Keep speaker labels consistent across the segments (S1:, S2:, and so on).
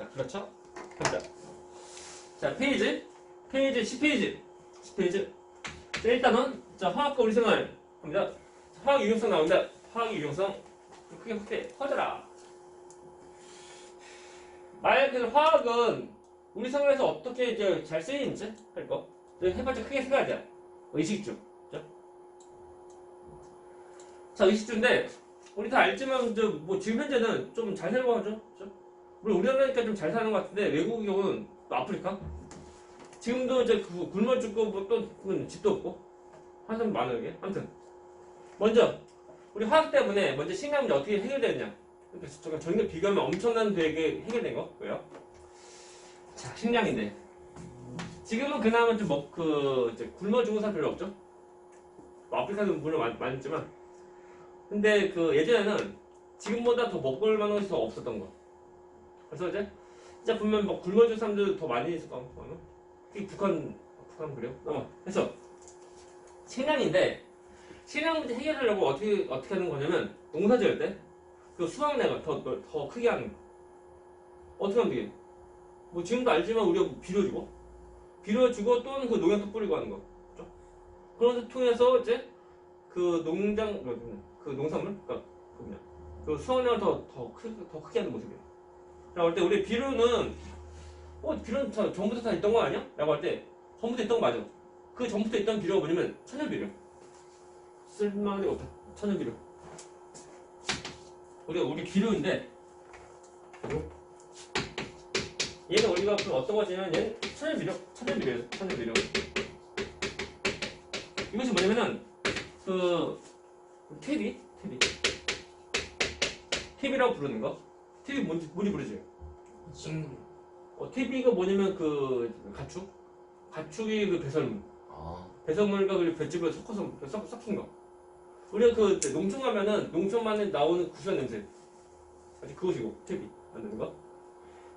S1: 되겠다. 그렇죠? 자, 페이지 10페이지. 자, 일단은 자, 화학과 우리 생활 갑니다. 화학 유용성 나옵니다. 화학 유용성 크게 확대 커져라. 그래서 화학은 우리 생활에서 어떻게 이제 잘 쓰이는지 할 거. 해봤자 크게 세 가지야. 의식주. 그죠? 자, 의식주인데 우리 다 알지만 뭐 지금 현재는 좀 잘 살고 하죠. 그죠? 우리나라니까 좀 잘 사는 것 같은데 외국의 경우는 또 아프리카. 지금도 이제 굶어 죽고 뭐 집도 없고 한참 많아요 이게. 아무튼 먼저 우리 화학 때문에 먼저 식량 문제 어떻게 해결되느냐. 그러니까 전혀 비교하면 엄청난 되게 해결된 거 뭐예요? 자, 식량인데 지금은 그나마 좀 이제 굶어 죽은 사람 별로 없죠. 뭐 아프리카도 물론 많았지만 근데 예전에는 지금보다 더 먹을 만한 것이 더 없었던 거. 그래서 이제 진짜 보면 뭐 굶어 죽은 사람들 더 많이 있을 거 같고 특히 북한 그래요? 그래서 식량인데 식량 문제 해결하려고 어떻게 하는 거냐면 농사 지을 때 수확량을 더 크게 하는 거. 어떻게 하면 되게? 뭐 지금도 알지만 우리가 비료주고 또는 농약도 뿌리고 하는 거. 그렇죠? 그런 것을 통해서 이제 농장 농산물 수확량을 더 크게 하는 모습이에요. 라고 할 때 우리 비료는 전부터 다 있던 거 아니야? 라고 할 때 전부터 있던 거 맞아. 그 전부터 있던 비료가 뭐냐면 천연비료. 쓸만한 게 없다. 천연비료. 우리 비료인데 얘는 우리가 어떤 거지만 얘는 천연비료예요. 이것이 뭐냐면은 TV라고 부르는 거. TV 뭔지 부르지? TV가 뭐냐면 가축이 배설물. 배설물과 볏짚을 섞어서 섞인 거. 우리가 농촌 가면은 농촌만에 나오는 구수한 냄새. 아직 그것이고 TV 만드는 거.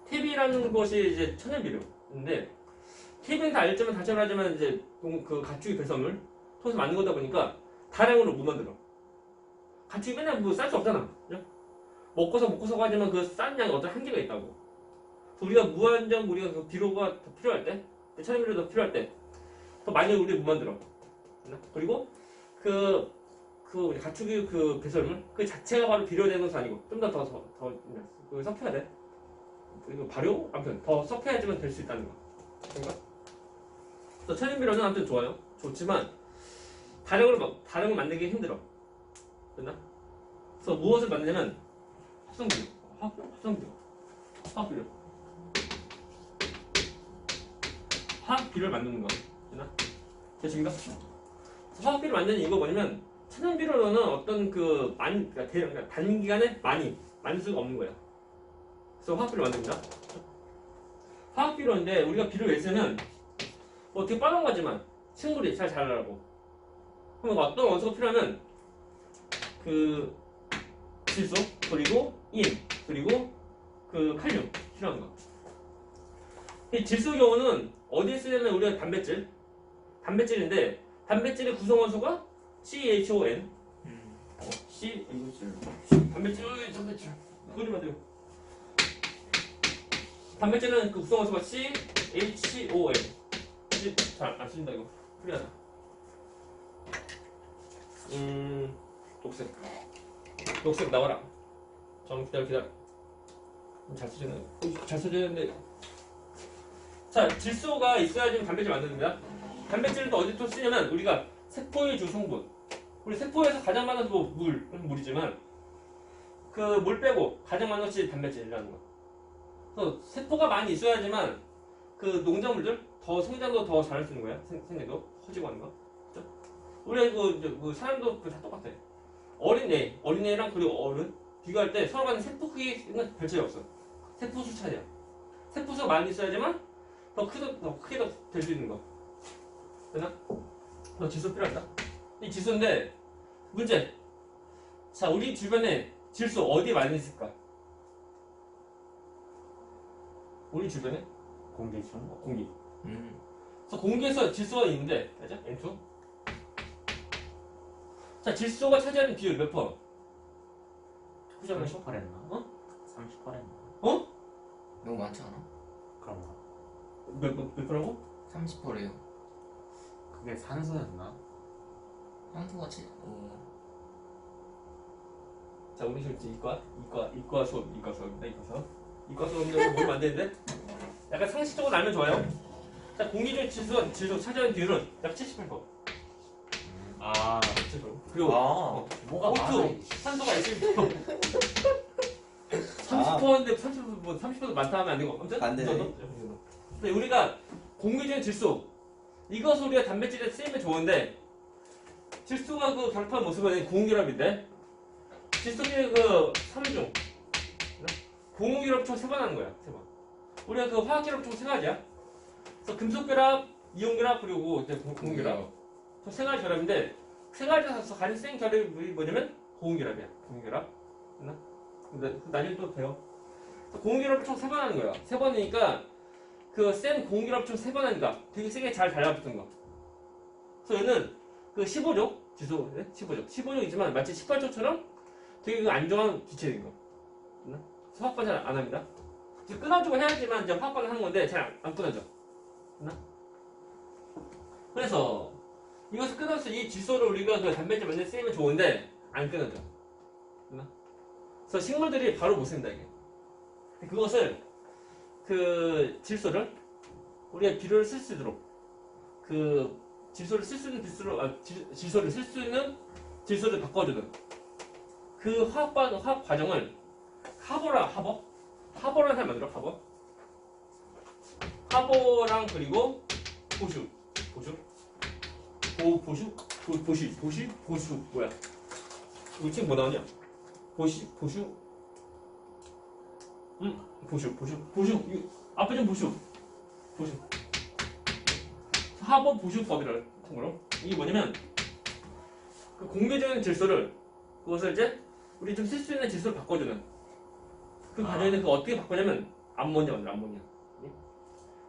S1: TV라는 것이 이제 천연비료인데 TV는 다 알지만 다시 말하지만 이제 가축이 배설물 통해서 만든 거다 보니까 다량으로 못 만들어. 가축이 맨날 쌀 수 없잖아. 그죠? 먹고서 하지만 싼 양이 어떤 한계가 있다고. 우리가 우리가 비료가 더 필요할 때, 천연비료가 더 필요할 때, 더 많이 우리 못 만들어. 그리고 우리 가축의 배설물, 자체가 바로 비료되는 것은 아니고, 좀 더 섞여야 돼. 그리고 발효? 아무튼, 더 섞여야지만 될 수 있다는 거. 그러니까? 천연비료는 아무튼 좋아요. 좋지만, 다량을 만들기 힘들어. 됐나? 그래서 무엇을 만드냐면, 화학비료를 만드는 거. 됐나? 되십니까? 화학비료를 만드는 이유가 뭐냐면 천연비료로는 어떤 그러니까 단기간에 많이 만들 수가 없는 거야. 그래서 화학비료를 만듭니다. 화학비료인데 우리가 비료를 왜 쓰면 뭐 되게 빠른 거지만 식물이 잘 자라라고. 그럼 어떤 원소가 필요하면 질소 그리고 인 그리고 칼륨 필요한 거. 이 질소 경우는 어디에 쓰냐면 우리가 단백질인데 단백질의 구성 원소가 CHON. 단백질. 그러지 마세요. 단백질은 구성 원소가 CHON. 잘 안 쓰인다 이거. 풀리하다. 녹색 나와라. 기다려. 잘 써졌는데. 자, 질소가 있어야지 단백질 만듭니다. 단백질은 또 어디서 쓰냐면 우리가 세포의 주 성분. 우리 세포에서 가장 많은 물이지만 물 빼고 가장 많은 것이 단백질이라는 거. 그래서 세포가 많이 있어야지만 농작물들 더 성장도 더 잘할 수 있는 거야. 생리도 커지고 하는 거. 그렇죠? 우리 사람도 다 똑같아. 어린애랑 그리고 어른 비교할 때 서로 간의 세포 크기는 별 차이 없어. 세포 수 차이야. 세포 수가 많이 있어야지만 더 크게 될 수 있는 거. 되나? 질소 필요하다. 이 질소인데 문제. 자, 우리 주변에 질소 어디에 많이 있을까? 우리 주변에 공기. 그래서 공기에서 질소가 있는데, 맞아? N2. 자, 질소가 차지하는 비율 몇 퍼?
S2: 30%랬나? 30%랬나?
S1: 어?
S3: 너무 많지 않아?
S1: 몇 프로라고?
S2: 30%래요.
S3: 그게 산소였나?
S2: 향수가
S1: 자, 우리 실제 이과 수업입니다. 이과 수업인데 모르면 안 되는데 약간 상식적으로 알면 좋아요. 자, 공기 중 질소 차지하는 비율은 약 78%.
S3: 아,
S1: 70%. 그리고
S3: 뭐가 많아.
S1: O2 산소가 20%. 30%인데 30% 많다 하면 안 되고. 아무튼
S4: 안 되네.
S1: 근데 우리가 공기 중의 질소 이것을 우리가 단백질에 쓰이면 좋은데 질소가 그 결합한 모습은 고온결합인데 질소의 그 3중 고온결합 총 3번 하는 거야. 3번. 우리가 그 화학결합 총 3가지야. 그래서 금속결합, 이온결합 그리고 이제 고온결합. 총 3가지 결합인데 3가지에서 가장 센 결합이 뭐냐면 고온결합이야. 고온결합. 근데 나중에 또 배워. 고온결합 총 3번 하는 거야. 3번이니까 그 센 고온결합 총 3번 하니까 되게 세게 잘 달라붙은 거. 그래서 얘는 그 15족 지수 15족이지만 마치 18족처럼 되게 그 안정한 기체인 거. 화학반 잘 안 합니다. 끊어주고 해야지만 이제 화학반을 하는 건데 잘 안 끊어져. 그래서 이것을 끊어서 이 질소를 우리가 그 단백질 만들 때 쓰면 좋은데 안 끊어져. 그래서 식물들이 바로 못 쓴다 이게. 그것을 그 질소를 우리가 비료를 쓸 수 있도록 그 질소를 쓸 수 있는 질소를 쓸 수 있는 질소를 바꿔주는 그 화학 과정을 하버라는 사람 만들어. 하버랑 그리고 보슈 뭐야? 이거 지금 뭐 나오냐? 보슈 이거 앞에 좀 보슈 하버 보슈법이라는 통으로 이게 뭐냐면 그 공개적인 질소를 그것을 이제 우리 좀 쓸 수 있는 질소를 바꿔주는 그 과정에서 그 어떻게 바꾸냐면 암모니아 만들어. 암모니아.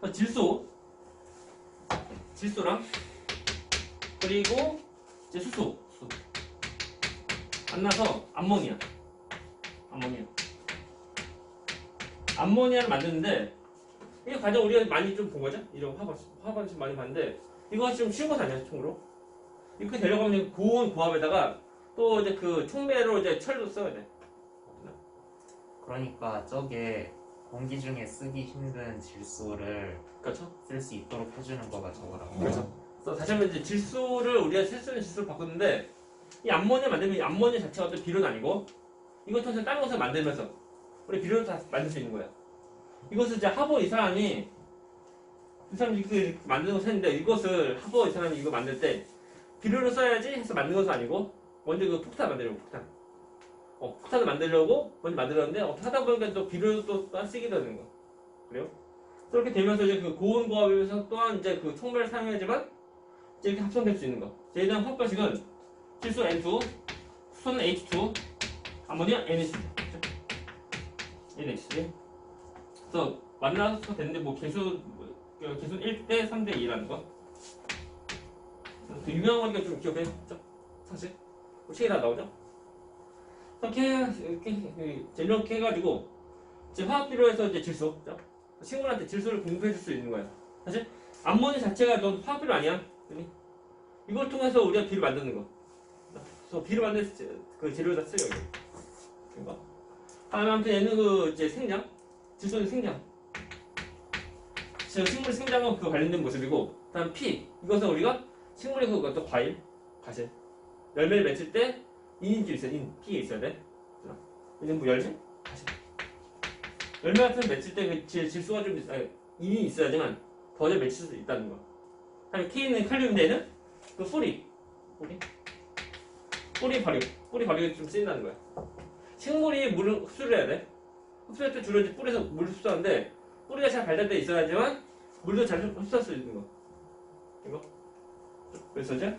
S1: 그래서 질소랑 그리고 이제 수소 만나서 암모니아를 만드는데 이 과정 우리가 많이 좀 본 거죠? 이런 화반 좀 많이 봤는데 이거 좀 쉬운 거 아니야 총으로? 이렇게 되려고 하면 고온 고압에다가 또 이제 그 촉매로 이제 철도 써야 돼.
S3: 그러니까 저게 공기 중에 쓰기 힘든 질소를
S1: 그렇죠?
S3: 쓸 수 있도록 해주는 거가 저거라고.
S1: 그렇죠. 그래서 다시 한번 이제 질소를 우리가 쓸 수 있는 질소를 바꾸는데 이 암모니아 만들면 이 암모니아 자체가 어떤 비료는 아니고 이것 통해서 다른 것을 만들면서 우리 비료를 다 만들 수 있는 거야. 이것을 이제 하버 이 사람이 그 만드는 것을 했는데 이것을 하버 이 사람이 이거 만들 때 비료를 써야지 해서 만든 것은 아니고 먼저 그 폭탄 만들려고 폭탄을 만들려고 먼저 만들었는데 하다 보니까 또 비료를 또 쓰게 되는 거. 그래요? 그렇게 되면서 이제 그 고온 고압에서 또한 이제 그 촉매를 사용하지만 이제 이렇게 합성될 수 있는 거. 얘에 대한 화학 방식은 질소 N2, 수소는 H2, 아모니아 NH3. NH3. 그래서 만나서 됐는데 뭐 개수 1대 3대 2라는 거. 그 유명한 거니까 좀 기억했죠? 사실 책에 다 나오죠? 이렇게 해가지고 이제 화학 비료에서 이제 질소, 식물한테 질소를 공급해 줄 수 있는 거야. 사실 암모니아 자체가 넌 화학 비료 아니야. 이걸 통해서 우리가 비료 만드는 거. 그래서 비료 만들 그 재료에다 쓰여 이거. 아무튼 얘는 그 이제 생장, 질소는 생장. 식물 생장은 그 관련된 모습이고, 다음 피 이것은 우리가 식물의 그 어떤 과일, 과실, 열매를 맺힐 때 인인질 있어요. 피에 있어야 돼. 이건 뭐 열매, 과실. 열매 같은 거 맺힐 때 그 질소가 좀 인이 있어야지만 더 잘 맺힐 수 있다는 거. 다음에 K는 칼륨인데는 그 뿌리 발육이 좀 쓰인다는 거야. 식물이 물을 흡수를 해야 돼. 흡수할 때 주로 이제 뿌리에서 물을 흡수하는데 뿌리가 잘 발달돼 있어야지만 물도 잘 흡수할 수 있는 거. 이거. 그래서 이제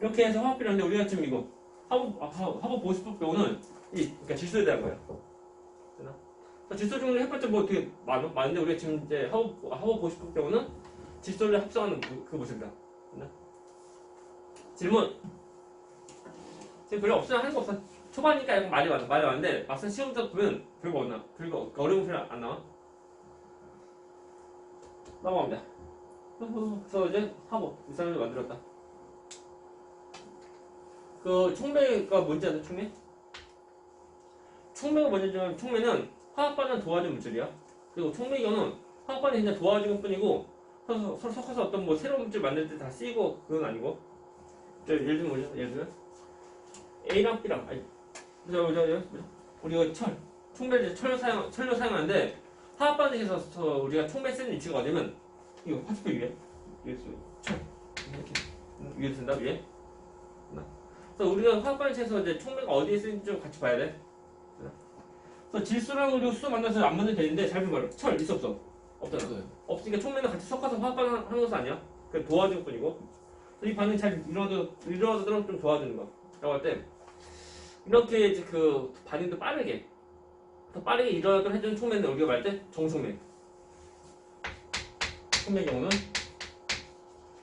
S1: 이렇게 해서 화학 비료인데 우리가 지금 이거 화보 보습법 배우는 그러니까 질소에 대한 거야. 되나? 질소 종류 해봤자 뭐 되게 많은데 우리가 지금 이제 화보 보습법 배우는 질소를 합성하는 그 모습이다. 되나? 질문. 지금 별로 없으면 하는 거 없어. 초반이니까 약간 말이 많은데 막상 시험부터 보면 별거 없나? 별거 어려운 소리 안 나와? 넘어갑니다. 그래서 이제 화보 이 사람을 만들었다. 그 촉매가 뭔지 아세요? 촉매? 촉매가 뭐냐면 촉매는 화학반을 도와주는 물질이야. 그리고 촉매경은 화학반이 그냥 도와주는 뿐이고 서로 섞어서 어떤 뭐 새로운 물질 만들 때 다 쓰이고 그건 아니고. 예를 들면 뭐죠? 예를 들면 A랑 B랑 아니 우리가 촉매 철로 사용하는데 화학반에서 우리가 촉매 쓰는 위치가 어디면 이거 화살표 위에 철 이렇게 위에 쓴다 위에. 그래서 우리가 화학반에서 이제 촉매가 어디에 쓰는지 좀 같이 봐야 돼. 그래서 질소랑 그리고 수소 만나서 안 만들면 되는데 잘 보면 철 있어 없어? 없잖아.
S2: 없어요.
S1: 없으니까 촉매는 같이 섞어서 화학반 하는 것은 아니야. 그냥 도와주는 뿐이고. 이 반응이 잘 일어나도록 좀 도와주는 거. 라고 할 때 이렇게 이제 그 반응도 빠르게 더 빠르게 일어나도록 해주는 촉매는 우리가 말할 때 정촉매. 촉매의 경우는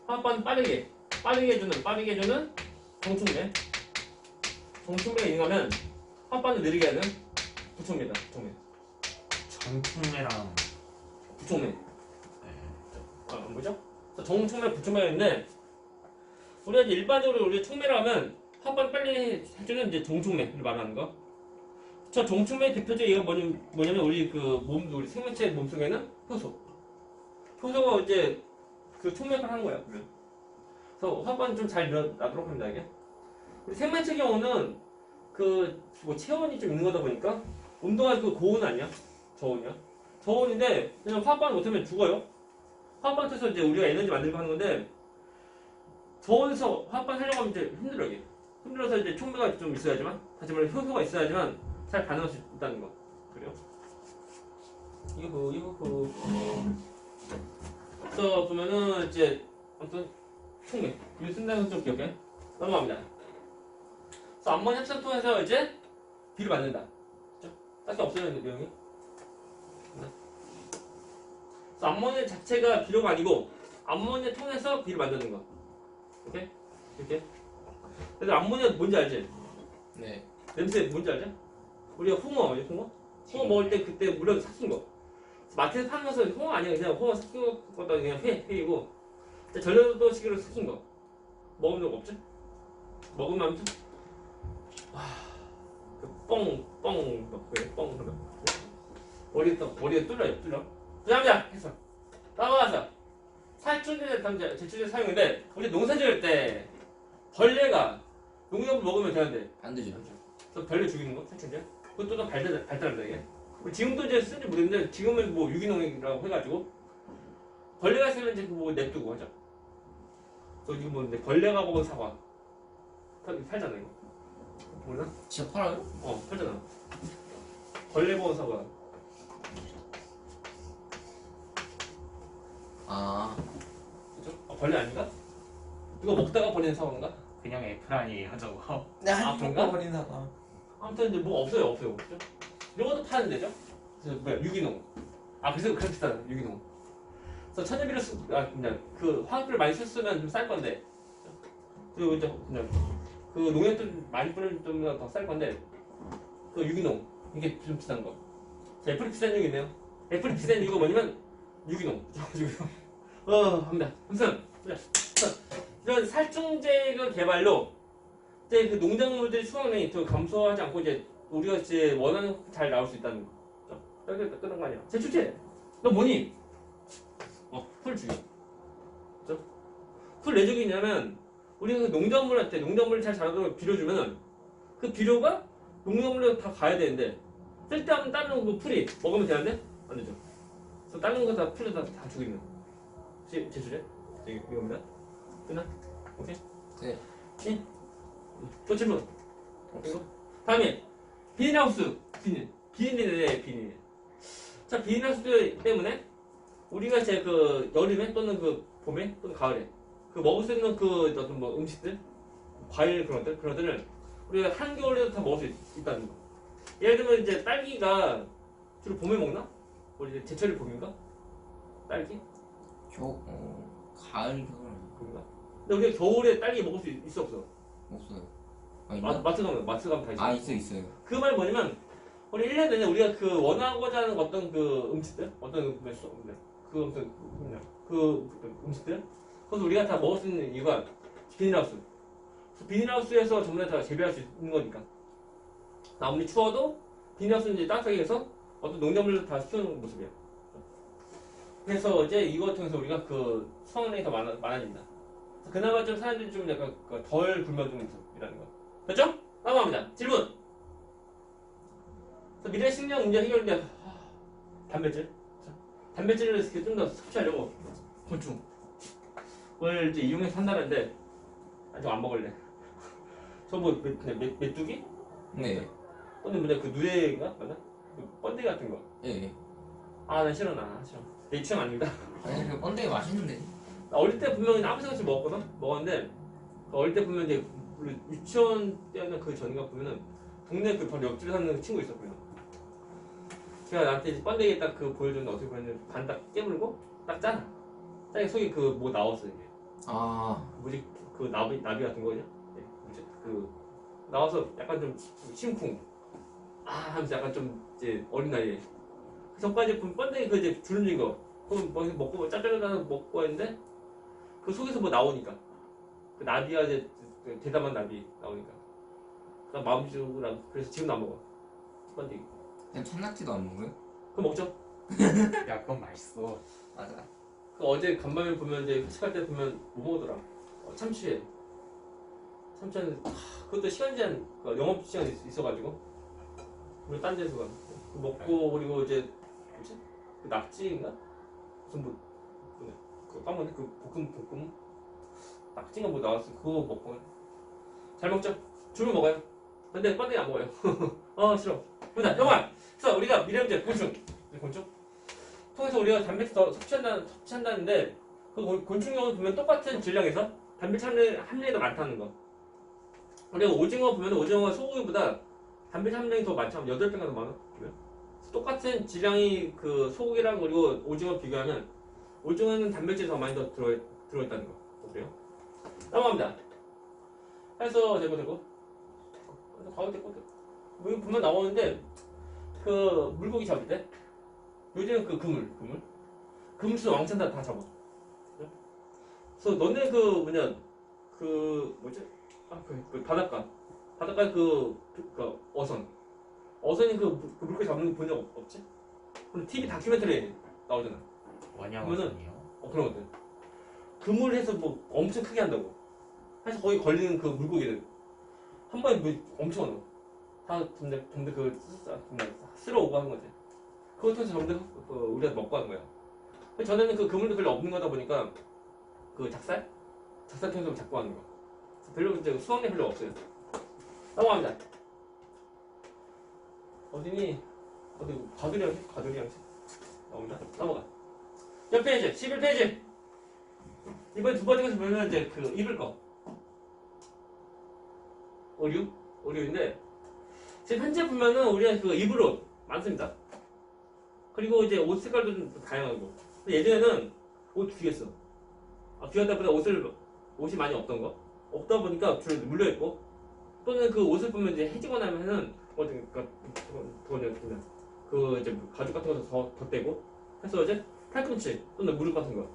S1: 화학반을 빠르게 해주는 정촉매. 정촉매가 인하면 화학반을 느리게 하는 부촉매다. 부촉매.
S3: 정품매랑
S1: 부촉매.
S3: 네.
S1: 뭐죠? 정촉매, 부촉매가 있는데 우리가 이제 일반적으로 우리 촉매를 하면 화학반 빨리 해주는 이제 정촉매를 말하는 거. 저 정촉매의 대표적인 얘가 뭐냐면 우리 우리 생명체 몸속에는 효소가 이제 그 촉매를 하는 거야. 그래서 화학반이 좀 잘 일어나도록 합니다 이게. 우리 생명체 경우는 뭐 체온이 좀 있는 거다 보니까 온도가 그 고온 아니야? 저온이야? 저온인데 그냥 화학반 못하면 죽어요. 화학반 통해서 이제 우리가 에너지 만들고 하는 건데 저온에서 화학반 하려고 하면 이제 힘들어 이게. 힘들어서 이제 촉매가 좀 있어야지만 다시 말해 효소가 있어야지만 잘 반응할 수 있다는 거. 그래요? 이거 그래서 보면은 이제 아무튼 촉매 이거 쓴다는 건 좀 기억해. 넘어갑니다. 그래서 암모니아 합성 통해서 이제 비를 만든다. 그렇죠? 딱히 없어요 내용이. 그래서 암모니아 자체가 비료가 아니고 암모니아 통해서 비를 만드는 거. 오케이? 이렇게. 그래서 암모니아 뭔지 알지?
S2: 네.
S1: 냄새 뭔지 알지? 우리가 홍어 먹을 때 그때 물에서 삭힌 거. 마트에서 파는 것은 홍어 아니야. 그냥 홍어 삭힌 것보다 그냥 회이고 전라도 식으로 삭힌 거. 먹은 적 없지? 먹으면 아무튼 머리에 뚫려. 그 남자 해서 따라와서 살충제 제초제 사용인데 우리 농사 지을 때 벌레가 농약을 먹으면 되는데
S2: 안 되죠.
S1: 그래서 벌레 죽이는 거 살충제 그것도 좀 발달합니다 이게. 지금도 이제 쓰는지 모르겠는데 지금은 뭐 유기농이라고 해가지고 벌레가 있으면 이제 뭐 냅두고 하죠. 그래서 이거 뭐 벌레가 먹은 사과 팔잖아 이거. 몰라?
S2: 진짜 팔아요?
S1: 팔잖아. 벌레 먹은 사과.
S2: 아,
S1: 그죠? 벌레 아닌가? 이거 먹다가 버리는 사과인가?
S3: 그냥 애플 아니에요 저거.
S1: 아, 그런가?
S2: 버린 사과.
S1: 아무튼 이제 뭐 없어요. 그죠? 이런 것도 파는 데죠? 그래서 뭐야 유기농. 그래서 그렇게 비싸요 유기농. 그래서 천연비료 그냥 그 화학비를 많이 쓰면 좀 쌀 건데. 그리고 이제 그냥 그 농약들 많이 뿌리면 더 쌀 건데 그 유기농 이게 좀 비싼 거. 자, 애플이 비싼 이유가 있네요. 애플이 비싼 이유가 뭐냐면 유기농. 합니다. 무슨 이런 살충제의 개발로 이제 그 농작물들의 수확량이 더 감소하지 않고 이제 우리가 이제 원하는 잘 나올 수 있다는 거. 이렇게 끝난 거 아니야? 제출제. 너 뭐니? 풀 죽여. 그죠? 풀 왜 죽이냐면 우리가 그 농작물을 잘 자라도록 비료 주면은 그 비료가 농작물로 다 가야 되는데 쓸데없는 다른 그 풀이 먹으면 되는데 안 되죠. 그래서 다른 거 다 풀을 다 죽이는. 제출제. 이겁니다. 끝나? 오케이?
S2: 네.
S1: 또 질문. 이거? 다음에 비닐하우스. 비닐. 자, 비닐하우스 때문에 우리가 이제 그 여름에 또는 그 봄에 또는 가을에 그 먹을 수 있는 그 어떤 뭐 음식들, 과일 그런 것들을 우리가 한겨울에도 다 먹을 수 있다는 거. 예를 들면 이제 딸기가 주로 봄에 먹나? 우리 이제 제철이 봄인가? 딸기?
S2: 가을 겨울
S1: 그런가? 근데 우리가 겨울에 딸기 먹을 수 있어 없어?
S2: 없어요. 있나?
S1: 마트 가면 다 있어.
S2: 있어요.
S1: 그 말 뭐냐면 우리 1년 내내 우리가 그 원하고자 하는 어떤 그 음식들, 어떤 음식들. 그래서 우리가 다 먹을 수 있는 이유가 비닐하우스. 비닐하우스에서 전부 다 재배할 수 있는 거니까. 아무리 추워도 비닐하우스는 이제 따뜻하게 해서 어떤 농작물을 다 키우는 모습이야. 그래서 이제 이거 통해서 우리가 그 수확량이 더 많아진다. 그나마 좀 사람들이 좀 약간 덜 굶어주는 모습이라는 거. 됐죠? 넘어갑니다. 질문. 미래 식량 문제 해결인데 단백질. 단백질을 좀 더 섭취하려고 곤충. 그걸 이제 이용해서 한다는데 아직 안 먹을래. 저뭐 메뚜기?
S2: 네.
S1: 또는 뭐냐 그 누에인가 맞나? 그 번데기 같은 거.
S2: 예.
S1: 아 난 싫어 나 싫어. 내 취향 아닙니다.
S2: 아니 그 번데기 맛있는데.
S1: 나 어릴 때 분명히 아무 생각 없이 먹었거든? 먹었는데 어릴 때 보면 이제 우리 유치원 때는 그 전인가 보면은 동네 그 바로 옆집에 사는 친구 있었고요. 걔가 나한테 이제 번데기 딱 그 보여줬는데 어떻게 보였냐면 반 딱 깨물고 딱 짜나. 짜게 속에 그 뭐 나왔어 이게.
S2: 아.
S1: 뭐지 그 나비 같은 거냐? 네, 뭐지 그 나와서 약간 좀 심쿵. 아 하면서 약간 좀 이제 어린 나이에. 그 전까지 보면 번데기 그 이제 주름진 거. 그럼 뭐 먹고 짜장면 먹고 했는데 그 속에서 뭐 나오니까 그 나비가 이제 대담한 나비 나오니까 나 마음 주고 난 그래서 지금도 안 먹어 번데기.
S2: 그냥 참낙지도 안 먹어요?
S1: 그거 먹죠.
S3: 야 그건 맛있어.
S2: 맞아.
S1: 그 어제 간밤에 보면 이제 회식할 때 보면 뭐 먹더라. 참치에 참치는 그것도 시간 제한 영업 시간이 있어가지고 우리 딴 데서 그 먹고 그리고 이제 뭐지 그 낙지인가 무슨 그 까먹네 그 볶음 낙지가 뭐 나왔어 그거 먹고 잘 먹죠. 주로 먹어요. 근데 번데기 안 먹어요. 아 싫어. 보자 영화. 그래서 우리가 미래문제 곤충 통해서 우리가 단백질 더 섭취한다는데 그 곤충용을 보면 똑같은 질량에서 단백질 함량이 더 많다는 거. 그리고 오징어 보면 오징어가 소고기보다 단백질 함량이 더 많죠. 8배가 더 많아. 보면. 똑같은 질량이 그 소고기랑 그리고 오징어 비교하면 오징어는 단백질이 더 많이 더 들어있다는 거. 그래요? 넘어갑니다. 해서 되고 가도 되고 여기 보면 나오는데 그 물고기 잡을 때 요즘 그 그물수 왕창 다 잡아. 그래서 너네 그 뭐냐 그 뭐지 그 바닷가 그 어선이 그 물고기 잡는 거 본 적 없지? 근데 TV 다큐멘터리 나오잖아.
S3: 원양어선이요.
S1: 그런 것들 그물해서 뭐 엄청 크게 한다고. 사실 거기 걸리는 그 물고기들 한 번에 뭐 엄청 많아. 다 근데 그 쓸어 오고 하는 거지. 그것 통해서 전부 다 우리가 먹고 하는 거야. 전에는 그 그물도 별로 없는 거다 보니까 그 작살 통해서 잡고 하는 거. 별로 이제 수확량이 별로 없어요. 넘어갑니다. 어디 가두리 양식 나옵니다. 넘어가. 옆 페이지 11페이지. 이번에 두 번째 것을 보면 이제 그 입을 거 의류인데 지금 현재 보면은 우리가 그 입을 옷 많습니다. 그리고 이제 옷 색깔도 좀 다양하고. 예전에는 옷 귀했어. 귀하다 보다 옷이 많이 없던 거. 없다 보니까 주로 물려있고 또는 그 옷을 보면 이제 해지거나 하면은 그 이제 가죽 같은 것도 더 떼고 해서 이제 팔꿈치 또는 무릎 같은 거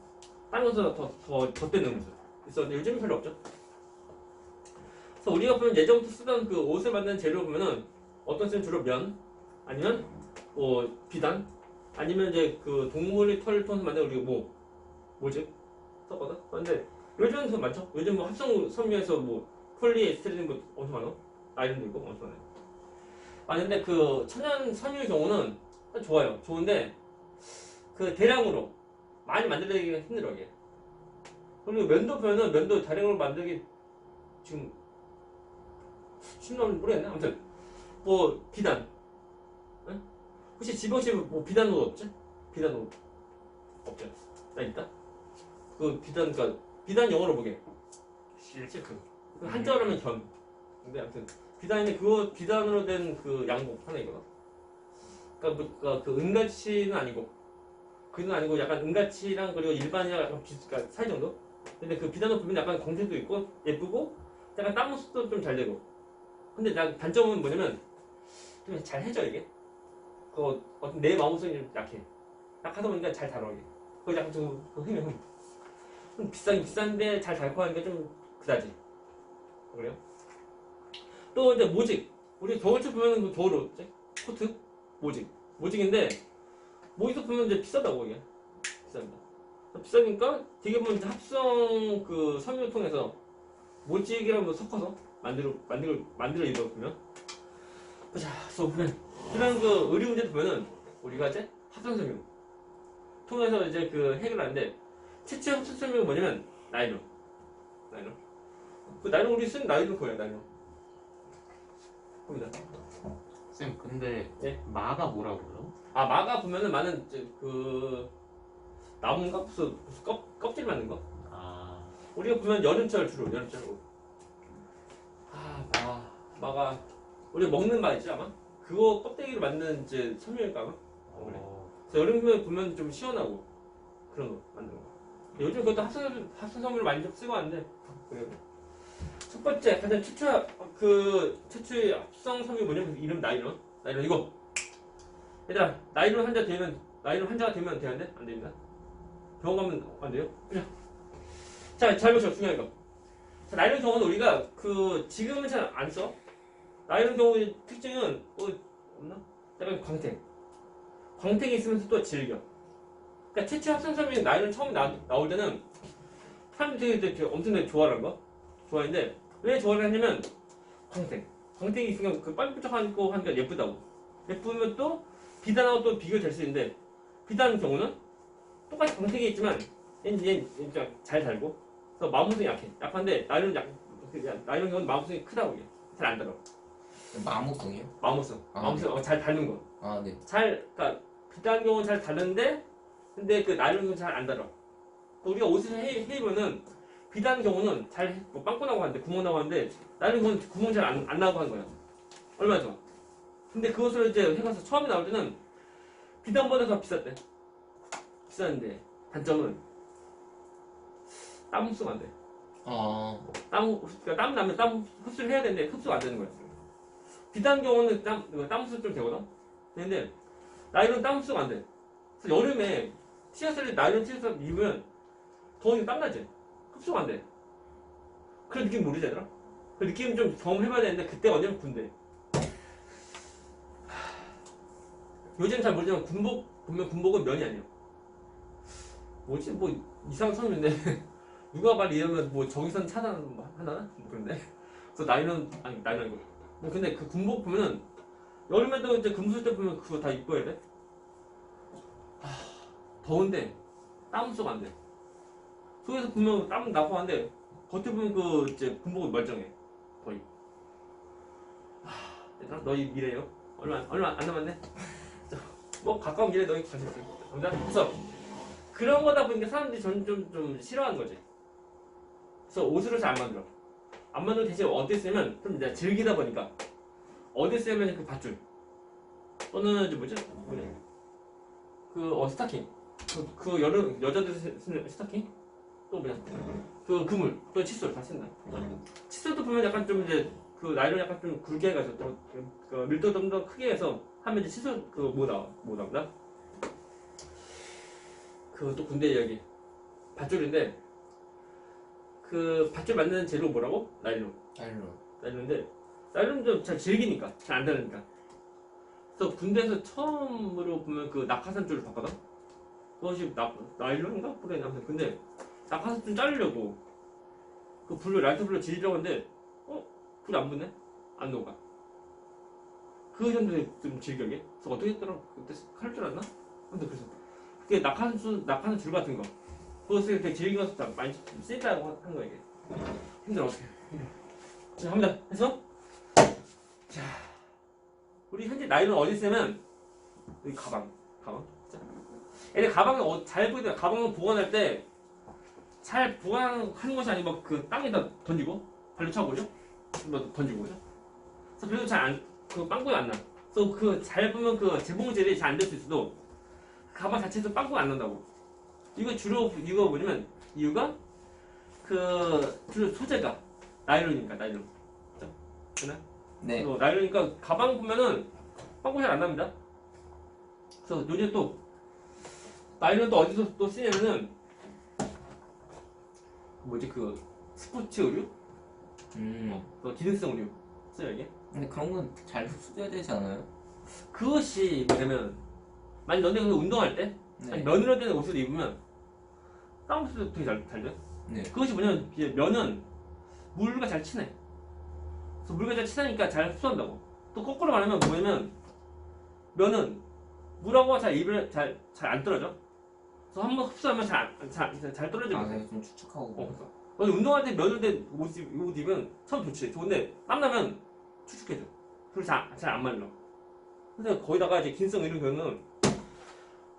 S1: 다른 것보다 더 떼는 모습 있었는데 요즘은 별로 없죠. 그래서 우리가 보면 예전부터 쓰던 그 옷을 만드는 재료 보면은 어떤 쓰는 주로 면 아니면 뭐 비단 아니면 이제 그 동물의 털을 통해서 만든 우리가 뭐지 썼거든. 그런데 요즘은 더 많죠. 요즘 뭐 합성 섬유에서 뭐 폴리에스테린 뭐 엄청 많아. 아이론도 있고 엄청 많아요. 근데 그 천연 섬유의 경우는 좋아요. 좋은데 그 대량으로 많이 만들기가 힘들어 이게. 그리고 면도 보면은 면도 대량으로 만들기 지금 쉽나 모르겠네. 아무튼 뭐 비단. 응? 혹시 집에 혹시 뭐 비단 옷 없지? 비단 옷 없죠? 나 있다. 그 비단 그러니까 비단 영어로 보게. 실크. 그 한자로 하면 견. 근데 아무튼 비단인데 그거 비단으로 된 그 양복 하나 있거든. 그러니까 그 은가치는 아니고 그는 아니고 약간 은가치랑 그리고 일반이랑 약간 그러니까 사이 정도. 근데 그 비단옷 보면 약간 광택도 있고 예쁘고 약간 땀 흡수도 좀 잘 되고. 근데 난 단점은 뭐냐면 좀 잘 해져 이게. 그 어떤 내 마음속이 좀 약해. 약하다 보니까 잘 다뤄 이게. 거기 약간 좀 흠이야, 흠. 좀 비싼데 잘 달콤한 게 좀 그다지. 그래요? 또 이제 모직. 우리 겨울철 보면은 그 겨울 옷, 코트? 모직인데, 모직도 보면 이제 비싸다고, 이게. 비쌉니다. 비싸니까 되게 보면 이제 합성 그 섬유를 통해서 모직이랑 뭐 섞어서 만들어 입어 보면. 자, 그래서 보면 이런 그 의류 문제 보면은 우리가 이제 합성 섬유 통해서 이제 그 해결하는데 최초의 합성 섬유가 뭐냐면 나일론. 그 나일론 우리 쓰는 나일론 뭐예요, 나일론? 봅니다.
S3: 쌤 근데
S1: 예?
S3: 마가 뭐라고요?
S1: 아, 마가 보면은 마는 이제 그 나무인가 무슨 껍질 만든 거.
S3: 아
S1: 우리가 보면 여름철 주로 여름철로. 마가 우리가 먹는 마 있지 아마? 그거 껍데기로 만든 이제 섬유일까 아마? 그래. 그래서 여름에 보면 좀 시원하고 그런 거 만든 거. 요즘 그것도 합성 섬유를 많이 쓰고 하는데 그래요. 첫 번째 가장 최초의 합성 섬유 뭐냐면 이름 나일론 이거. 얘들아 나일론 환자가 되면 되는데 안 됩니다. 병원 가면 안 돼요. 그냥. 자, 잘 보시오. 중요한 거. 자, 나일론 경우는 우리가 그 지금은 잘 안 써. 나일론 경우의 특징은 없나? 약간 광택이 있으면서 또 질겨. 그러니까 최초 합성섬유 나일론 처음 나올 때는 사람들이 되게 엄청나게 좋아하는 거. 좋아했는데 왜 좋아를 했냐면 광택이 있으면 그 빨간색하고 하니까 예쁘다고. 예쁘면 또 비단하고 또 비교될 수 있는데 비단 경우는 똑같이 광택이 있지만 얘는 잘 달고 그래서 마모성이 약한데 나일론 경우는 마모성이 크다고 이게 잘 안 달아.
S2: 마모성이요?
S1: 마모성
S2: 아, 네.
S1: 잘 다는 거.
S2: 아, 네.
S1: 그러니까 비단 경우는 잘 다는데 근데 그 나일론 경우는 잘 안 달아. 우리가 옷을 입으면은 비단 경우는 잘 빵꾸 나고 하는데 구멍 나고 하는데 나일론 경우는 구멍 잘 안 나고 하는 거야. 얼마나 좋아. 근데 그것을 이제 해가서 처음에 나올 때는 비단보다 더 비쌌대. 비쌌는데 단점은 땀 흡수가 안 돼. 그러니까 땀 나면 땀 흡수를 해야 되는데 흡수가 안 되는 거야. 비단 경우는 땀 흡수 좀 되거든. 근데 나일론 땀 흡수가 안 돼. 그래서 여름에 나일론 티셔츠 입으면 더우니까 땀 나지. 흡수가 안 돼. 그런 느낌 모르지 얘들아? 그 느낌 좀 경험해봐야 되는데 그때가 언제면 군대. 요즘 잘 모르지만 군복은 면이 아니에요. 뭐지? 뭐 이상한 성인데 누가 말 이러면 뭐 정의선 차단 하나? 뭐 그런데. 그래서 나일론 아니고. 뭐 근데 그 군복 보면은 여름에도 이제 금술 때 보면 그거 다 입어야 돼. 더운데 땀 흡수가 안 돼. 속에서 보면 땀 나고 하는데 겉에 보면 그 이제 군복은 멀쩡해 거의. 얘들아 너희 미래요? 얼마 안 남았네. 뭐 가까운 미래 너희 관심 있어. 그래서 그런 거다 보니까 사람들이 좀 싫어하는 거지. 그래서 옷을 잘 안 만들어. 안 만들고 대신 어디 쓰면 좀 이제 즐기다 보니까 어디 쓰면 그 밧줄 또는 이제 뭐지? 스타킹. 그 여름 여자들 쓰는 스타킹 또 뭐냐? 그 그물 또 칫솔 다 쓴다. 칫솔도 보면 약간 좀 이제 그 나일론 약간 좀 굵게 해가지고 그 밀도 좀 더 크게 해서 하면 이제 칫솔 뭐 나온다? 그 또 군대 이야기 밧줄인데 그 밧줄 만드는 재료 뭐라고? 나일론인데 나일론 좀 잘 질기니까 잘 안 다르니까. 그래서 군대에서 처음으로 보면 그 낙하산 줄을 봤거든. 그것이 나일론인가? 모르겠네. 아무튼 근데 낙하산 줄 자르려고 그 라이트 불로 지르려고 했는데 불이 안 붙네? 안 녹아. 그 정도에 좀 질겨게. 그래서 어떻게 했더라? 그때 칼 줄 알았나? 근데 그래서 그게 낙하산 줄 같은 거. 그것을 되게 질겨서 많이 쓰인다고 한 거야 이게. 힘들어 어떻게? 자 갑니다. 해서 자 우리 현재 나일론 어디 쓰면 여기 가방. 자. 얘네 가방을 잘 보이더라. 가방을 보관할 때 잘 보관하는 것이 아니고 그 땅에다 던지고 발로 차고죠. 뭐 던지고 그죠. 그래서 그래도 그 빵꾸가 안 나. 그래서 그 잘 보면 그 재봉질이 잘 안 될 수 있어도 가방 자체에서 빵꾸가 안 난다고. 이거 뭐냐면 이유가 주로 소재가 나일론이니까 나일론. 그죠?
S2: 네.
S1: 나일론이니까 가방 보면은 빵꾸 잘 안 납니다. 그래서 요즘 또 나이는 또 어디서 또 쓰냐면은 뭐지 그 스포츠 의류? 또 기능성 의류 써요 이게.
S2: 근데 그런 건 잘 흡수돼야 되지 않아요?
S1: 그것이 뭐냐면 만약 너네 그 운동할 때 아니
S2: 네.
S1: 면으로 된 옷을 입으면 땀 흡수도 되게 잘 돼.
S2: 네.
S1: 그것이 뭐냐면 이제 면은 물과 잘 친해. 그래서 물과 잘 친하니까 잘 흡수한다고. 또 거꾸로 말하면 뭐냐면 면은 물하고 잘 입을 잘 안 떨어져. 그래서 한번 흡수하면 잘 떨어지고.
S2: 아, 내가 좀 축축하고.
S1: 그러니까. 너는 운동할 때 면으로 된 옷 입으면 처음 좋지. 좋은데 땀나면 축축해져. 그리고 잘 안 말라. 근데 거기다가 이제 긴성 의류 경우는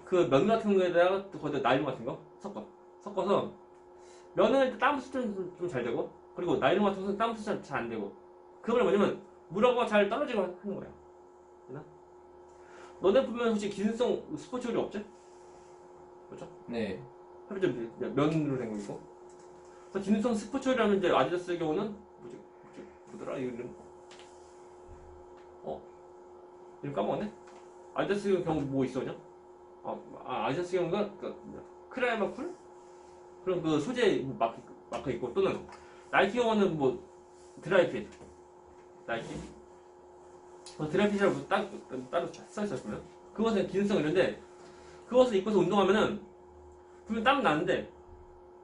S1: 그 면 같은 거에다가 또 거기다 나일론 같은 거 섞어서 면은 땀 흡수 좀 잘 되고 그리고 나일론 같은 거는 땀 흡수 잘 안 되고 그걸 뭐냐면 물하고 잘 떨어지고 하는 거야. 되나? 너네 보면 혹시 긴성 스포츠 의류 없지? 그렇죠?
S2: 네.
S1: 하필 면으로 된 거 있고. 그래서 기능성 스포츠 의류라면 이제 아디다스의 경우는 뭐더라 이름? 이름 까먹었네? 아디다스 경우 뭐 있어냐? 아디다스 경우가 크라이마쿨? 그런 그 소재 마크 있고 또는 나이키 경우는 뭐 드라이핏 나이키 드라이핏이라고 따로 써있었거든. 그것은 기능성 의류인데 그것을 입고서 운동하면은 분명 땀 나는데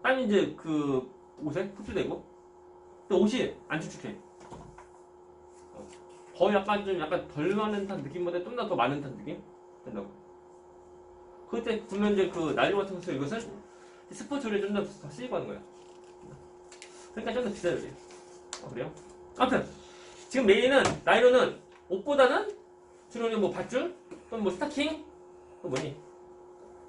S1: 땀이 이제 그 옷에 흡수되고 또 옷이 안 축축해. 거의 약간 덜 많은 듯한 느낌보다 좀 더 많은 듯한 느낌 된다고. 그때 보면 이제 그 나일론 같은 것을 이것을 스포츠를 좀 더 쓰이고 하는 거야. 그러니까 좀 더 비싸요. 그래요? 아무튼 지금 메인은 나일론은 옷보다는 주로는 뭐 밧줄 또는 뭐 스타킹 또 뭐니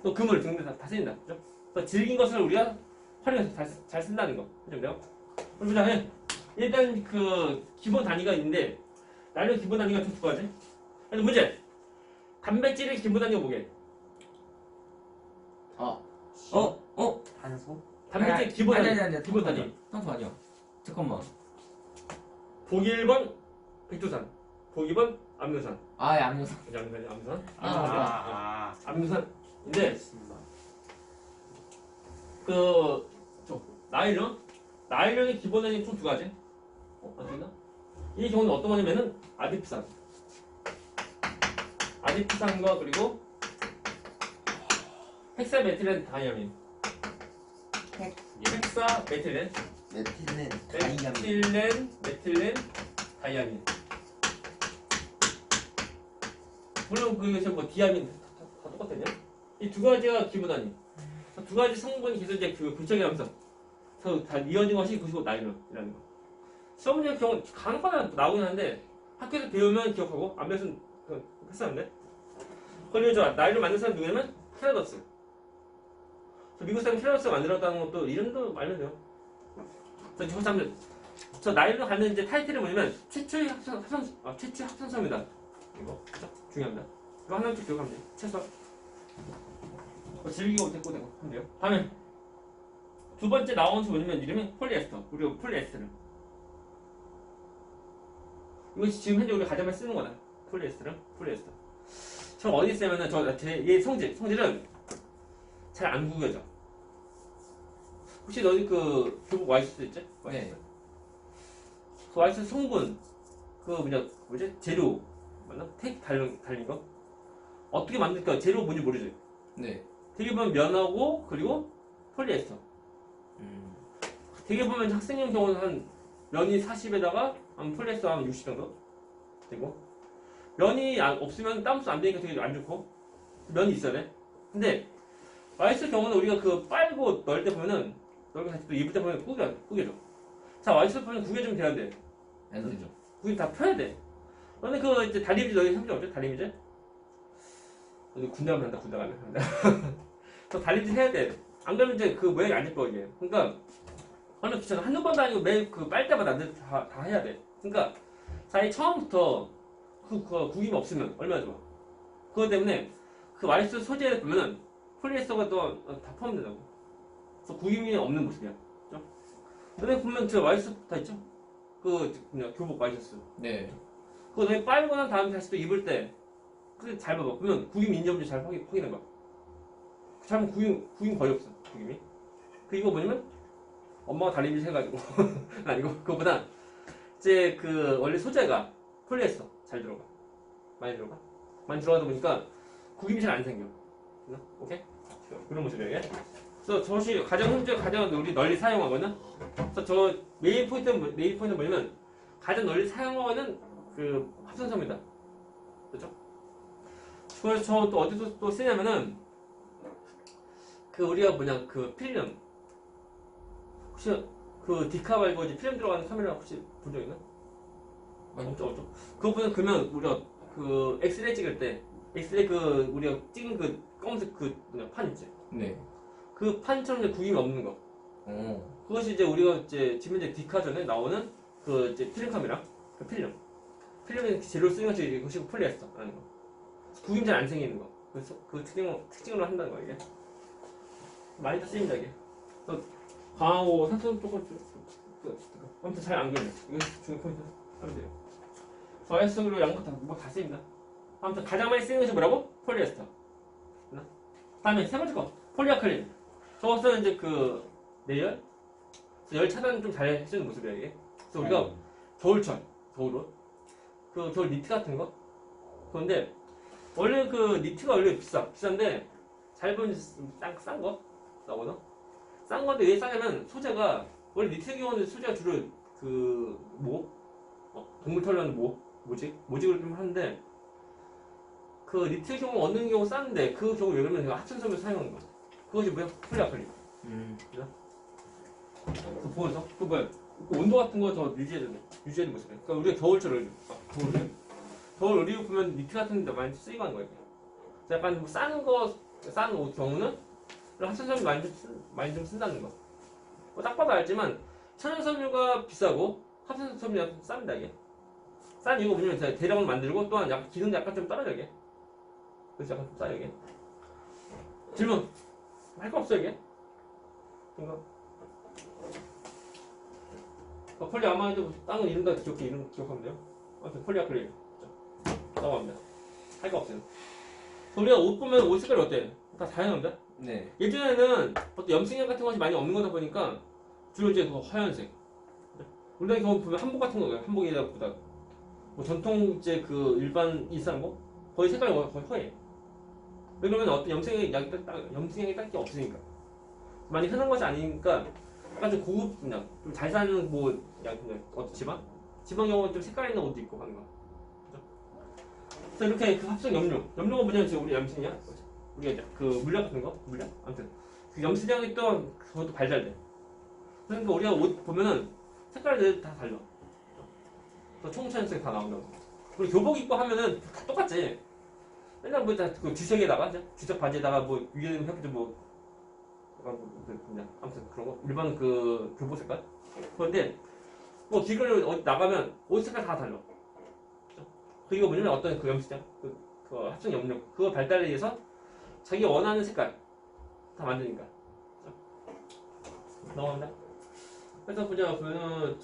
S1: 또 그물 등등 다 쓰인다. 그죠? 또 질긴 것을 우리가 활용해서 잘 쓴다는 거. 그죠? 그럼 보자. 일단 그 기본 단위가 있는데 나일론 기본 단위가 두 가지. 그래서 문제. 단백질의 기본 단위가 뭐게?
S3: 탄소?
S1: 단백질 기본 단위.
S2: 아니,
S1: 기본 단위.
S2: 탄소 아니야. 잠깐만.
S1: 보기 1번 백두산. 보기 2번 암노산.
S2: 아, 예, 암요산.
S1: 그죠? 암노산.
S3: 아,
S1: 암노산인데
S3: 알겠습니다.
S1: 나일론의 기본 단위 총 두 가지. 안 되나? 이 경우는 어떤 거냐면은 아디프산과 그리고 헥사메틸렌 다이아민. 헥사메틸렌 메틸렌 다이아민. 물론 그게 뭐 디아민 다 똑같거든요. 이 두 가지가 기본 단위. 두 가지 성분이 계속 이제 그 교착하면서 다 이어진 것이 95 나일론이라는 거. 시험 문제 경우 간혹가다 나오긴 하는데 학교에서 배우면 기억하고 안 배우면 패스하는데. 그리고 저 나일론 만든 사람 누구냐면 캐나더스. 미국 사람 캐나더스가 만들었다는 것도 이름도 알면 돼요. 저 나일론 갖는 이제 타이틀이 뭐냐면 최초의 합성섬이다. 이거 그죠? 중요합니다. 이거 하나만 좀 기억하면 돼요. 최소. 즐기고 됐고 하면 돼요. 다음에 두 번째 나온 수 뭐냐면 이름이 폴리에스터. 우리가 폴리에스테르. 이것이 지금 현재 우리가 가장 많이 쓰는 거다. 폴리에스터. 저 어디 쓰냐면은 얘 성질은 잘 안 구겨져. 혹시 너희 그 교복 와이셔츠 있지?
S2: 네.
S1: 그 와이셔츠 성분 뭐지? 재료 맞나? 테이프 달린 거? 어떻게 만들까? 재료 뭔지 모르지?
S2: 네.
S1: 되게 보면 면하고 그리고 폴리에스터. 되게 보면 학생용 경우는 한 면이 40에다가 한 폴리에스터 한 60 정도 되고 면이 없으면 땀수 안 되니까 되게 안 좋고 면이 있어야 돼. 근데 와이셔츠 경우는 우리가 그 빨고 넣을 때 보면은 넣고 다시 또 입을 때 보면 구겨져. 자 와이셔츠 보면 구겨주면 되는데
S2: 안 되죠.
S1: 구겨 다 펴야 돼. 근데 그 이제 다리미제 너희 삼종 없죠? 다리미제? 너희 군대 가면 한다. 또 다리미제 해야 돼. 안 그러면 이제 그 모양이 안 예뻐 이게. 그러니까 얼마나 귀찮아. 한두 번도 아니고 매일 그 빨 때마다 다 해야 돼. 그러니까 자, 이 처음부터 그 구김이 없으면 얼마나 좋아. 그것 때문에 그 와이셔츠 소재를 보면은 폴리에스터가 또 다 포함된다고. 그래서 구김이 없는 모습이야. 그죠? 근데 보면 저 와이셔츠 다 있죠? 그냥 교복 와이셔츠.
S2: 네.
S1: 그거 너희 빨고 난 다음에 다시 또 입을 때, 그래 잘 봐봐. 그러면 구김 인지 없는지 잘 확인해 봐. 잘 구김 거의 없어. 구김이. 그 이거 뭐냐면 엄마가 다리밀 해가지고 아니고 그거보다 이제 그 원래 소재가 폴리에스터 잘 들어가. 많이 들어가다 보니까 구김이 잘 안 생겨. 오케이? 그런 모습이에요. 그래서 저것이 가장 우리 널리 사용하거든. 그래서 저 메인 포인트는 뭐냐면 가장 널리 사용하는 그 합성섬이다. 그렇죠? 그래서 저 또 어디서 또 쓰냐면은 그 우리가 뭐냐 그 필름 혹시 그 디카 말고 이제 필름 들어가는 카메라 혹시 본 적 있나? 없죠. 그거보다 그러면 우리가 그 엑스레이 찍을 때 엑스레이 그 우리가 찍은 그 검은색 그 뭐냐 판 있지?
S2: 네.
S1: 그 판처럼 이제 구김이 없는 거. 그것이 이제 우리가 이제 지금 이제 디카 전에 나오는 그 이제 필름 카메라 그 필름에 재료로 쓰는 것이 그것이 폴리에스터라는 거. 구김 잘 안 생기는 거. 그래서 그 특징으로 한다는 거 이게. 많이 더 쓰입니다 이게. 광하고 산소 조금 아무튼 잘 안 걸려. 이거 중요 포인트 하면 돼요. 저해성으로 양거 다 쓰입니다. 아무튼 가장 많이 쓰는 것이 뭐라고? 폴리에스터. 다음에 세 번째 거 폴리아크릴. 저것은 이제 그 내열, 열 차단 좀 잘 해주는 모습이야 이게. 그래서 우리가 겨울철, 겨울옷, 그 겨울 니트 같은 거. 그런데 원래 그 니트가 원래 비싼데 잘 보면 싼 거 나오거든. 싼 건데 왜 싸냐면 소재가 원래 니트 경우는 소재가 주로 그 동물 털 나는 모직을 좀 하는데 그 니트 경우 얻는 경우 싼데 그 경우 왜 그러면 합천섬을 사용하는 거야. 그것이 뭐야? 폴리아크릴. 보면서 그 뭐야? 그 온도 같은 거 더 유지해주는 모습이야. 그러니까 우리가 겨울 의류 보면 니트 같은 데 많이 쓰이고 하는 거야. 그래서 약간 뭐 싼 옷 경우는 합천섬유 많이 좀 쓴다는 거. 딱 봐도 알지만 천연섬유가 비싸고 합천섬유가 쌉니다 이게. 싼 이유가 뭐냐면 대량을 만들고 또한 약간 기능도 약간 좀 떨어져 이게. 그래서 약간 좀 싸요 이게. 질문 할 거 없어 이게. 이거 폴리 아마이드 땅은 이름 다 기억하면 돼요. 아무튼 폴리아크릴 나옵니다. 할 거 없어요. 우리가 옷 보면 옷 색깔이 어때? 다 다양합니다.
S2: 네.
S1: 예전에는 어떤 염색약 같은 것이 많이 없는 거다 보니까 주로 이제 그 하얀색. 우리가 경우 보면 한복 같은 거예요. 한복에다 보다 뭐 전통 이제 그 일반 일상복 거의 색깔이 거의 허해. 왜 그러면 어떤 염색약이 딱히 없으니까 많이 흔한 것이 아니니까 약간 좀 고급 그냥 좀 잘 사는 뭐 어떤 지방 경우는 좀 색깔 있는 옷도 입고 하는 거. 그래서 이렇게 그 합성 염료가 뭐냐면 지금 우리 염색이야. 우리가 이제 그 물약 같은 거 아무튼 그 염색약이 또 그것도 발달돼. 그러니까 우리가 옷 보면은 색깔들 다 달라. 또 총천색 다 나온다고. 우리 교복 입고 하면은 다 똑같지. 맨날 뭐 그 주색에다가 주색 바지에다가 뭐 위에는 이렇게 뭐 그냥 아무튼 그런 거 일반 그 교복 색깔. 그런데 뭐 길거리 어디 나가면 옷 색깔 다 달라. 그리고 뭐냐면 어떤 그 염색약 그 합성 염료 그거 발달에 의해서 자기 원하는 색깔 다 만드니까. 넘어간다. 그래서 보면은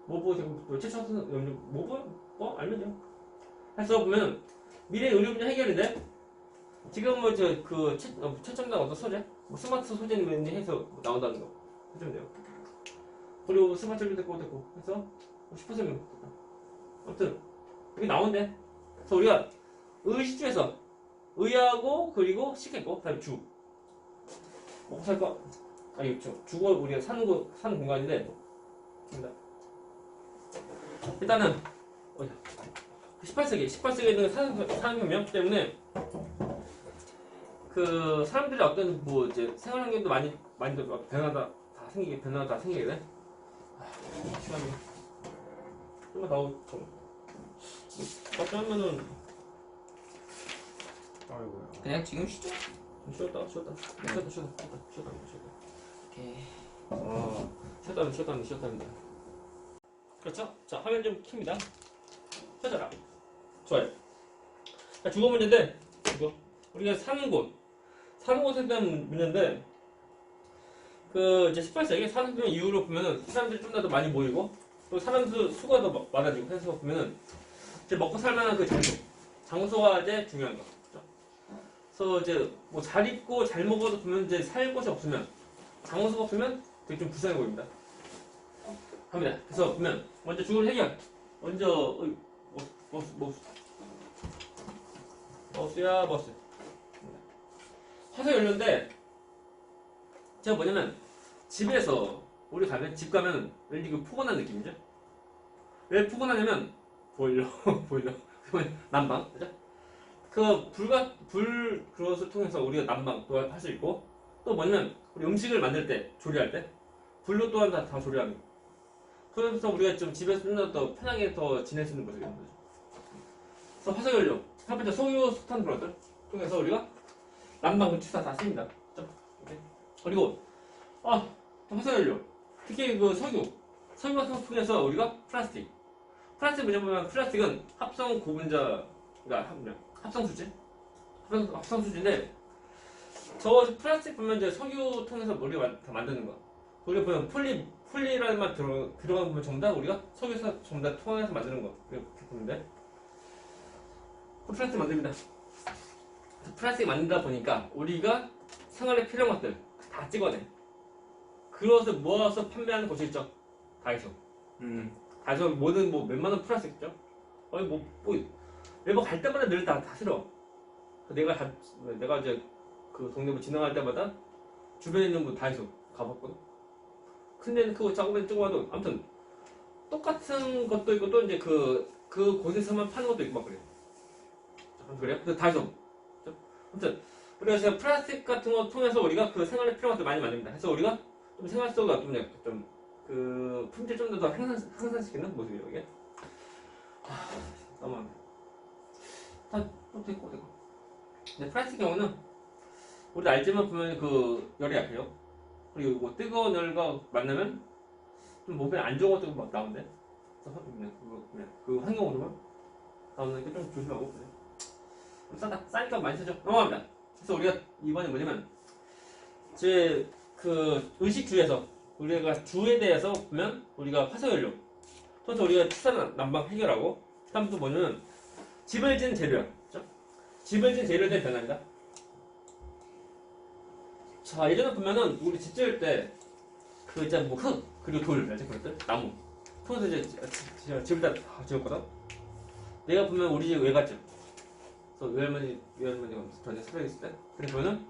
S1: 모브 지금 최초 염료 모브 뭐 알면 돼요. 해서 보면 미래 의료 분야 해결이 돼. 지금 뭐 그 최첨단 어떤 소재, 뭐 스마트 소재는 해서 나온다는 거 해주면 돼요. 그리고 스마트 됐고 해서 10%면 아무튼 이게 나온대. 그래서 우리가 의식주에서 의하고 그리고 식했고 그다음에 주 먹고 살 거 아니 주거 우리가 사는 공간인데 일단은 18세기에는 산업혁명 때문에 그 사람들이 어떤 뭐 이제 생활 환경도 많이 변화가 다 생기게 돼. 시간이 좀만 더 하면은
S3: 아이고요.
S2: 그냥 지금 쉬죠.
S1: 쉬었다.
S2: 오케이.
S1: 쉬었답니다. 그렇죠? 자, 화면 좀 킵니다. 펴져라. 좋아요. 자, 주거 문제인데, 우리가 사는 곳에 대한 문제인데, 그, 이제 18세기 산업혁명 이후로 보면은 사람들이 좀 더 많이 모이고, 또 사람들 수가 더 많아지고 해서 보면은, 이제 먹고 살만한 그 장소가 이제 중요한 거. 그렇죠? 그래서 이제 뭐 잘 입고 잘 먹어도 보면 이제 살 것이 없으면 장소가 없으면 되게 좀 불쌍해 보입니다. 합니다. 그래서 보면 먼저 주문 해결. 먼저 버스야 버스. 화살 연료인데 제가 뭐냐면 집에서 우리 가면 집 가면 왠지 그 포근한 느낌이죠. 왜 포근하냐면 보일러 보일러 그러면 난방 그죠? 그 불 그것을 통해서 우리가 난방 또 할 수 있고 또 뭐냐면 우리 음식을 만들 때 조리할 때 불로 또한 다 조리합니다. 그래서 우리가 좀 집에서 좀 더 편하게 더 지낼 수 있는 거죠. 그래서 화석연료 첫 번째 석유 석탄 브러들 통해서 우리가 난방 건축사 다 씁니다. 이렇게. 그리고 화석연료 특히 그 석유 같은 거 통해서 우리가 플라스틱 뭐냐면 플라스틱은 합성 고분자가 합성 수지인데 저 플라스틱 보면 이제 석유 통해서 우리가 다 만드는 거. 우리가 보면 폴리라는 말 들어가면 보면 전부 다 우리가 석유에서 전부 다 통해서 만드는 거. 이렇게 보면 돼. 플라스틱 만듭니다. 플라스틱 만든다 보니까 우리가 생활에 필요한 것들 다 찍어내. 그것을 모아서 판매하는 곳이 있죠. 다이소. 다이소 모든 뭐 몇만 원 플라스틱 있죠. 매번 갈 때마다 늘 다 싫어. 내가 이제 그 동네 뭐 지나갈 때마다 주변에 있는 뭐 다이소 가봤거든. 근데 그거 작업에 찍어봐도 아무튼 똑같은 것도 있고 또 이제 그 곳에서만 파는 것도 있고 막 그래. 그래요? 그래서 다이소. 아무튼 우리가 지금 플라스틱 같은 거 통해서 우리가 그 생활에 필요한 것들 많이 만듭니다. 그래서 우리가 좀 생활 속에 좀 품질 좀 더 향상시키는 모습이에요 이게. 너무 또 됐고. 근데 플라스틱 경우는 우리도 알지만 보면 그 열이 약해요. 그리고 뭐 뜨거운 열과 만나면 좀 몸에 안 좋은 것도 막 나오는데. 그래서 그 환경으로만 나오는 게 좀 조심하고 그래. 싸니까 많이 쓰죠. 넘어갑니다. 그래서 우리가 이번에 뭐냐면 제 그 의식주에서 우리가 주에 대해서 보면 우리가 화석연료 그래서 우리가 추산 난방 해결하고 다음 또 뭐냐면 집을 지은 재료야. 그렇죠? 집을 지은 재료에 대한 변화입니다. 자, 예전에 보면은 우리 집 지을 때 그 이제 뭐 흙 그리고 돌 알지? 그것들 나무 통해서 이제 집을 다 지었거든. 내가 보면 우리 집 외갓집 그래서 외할머니가 전에 살아 있을 때 그래 보면은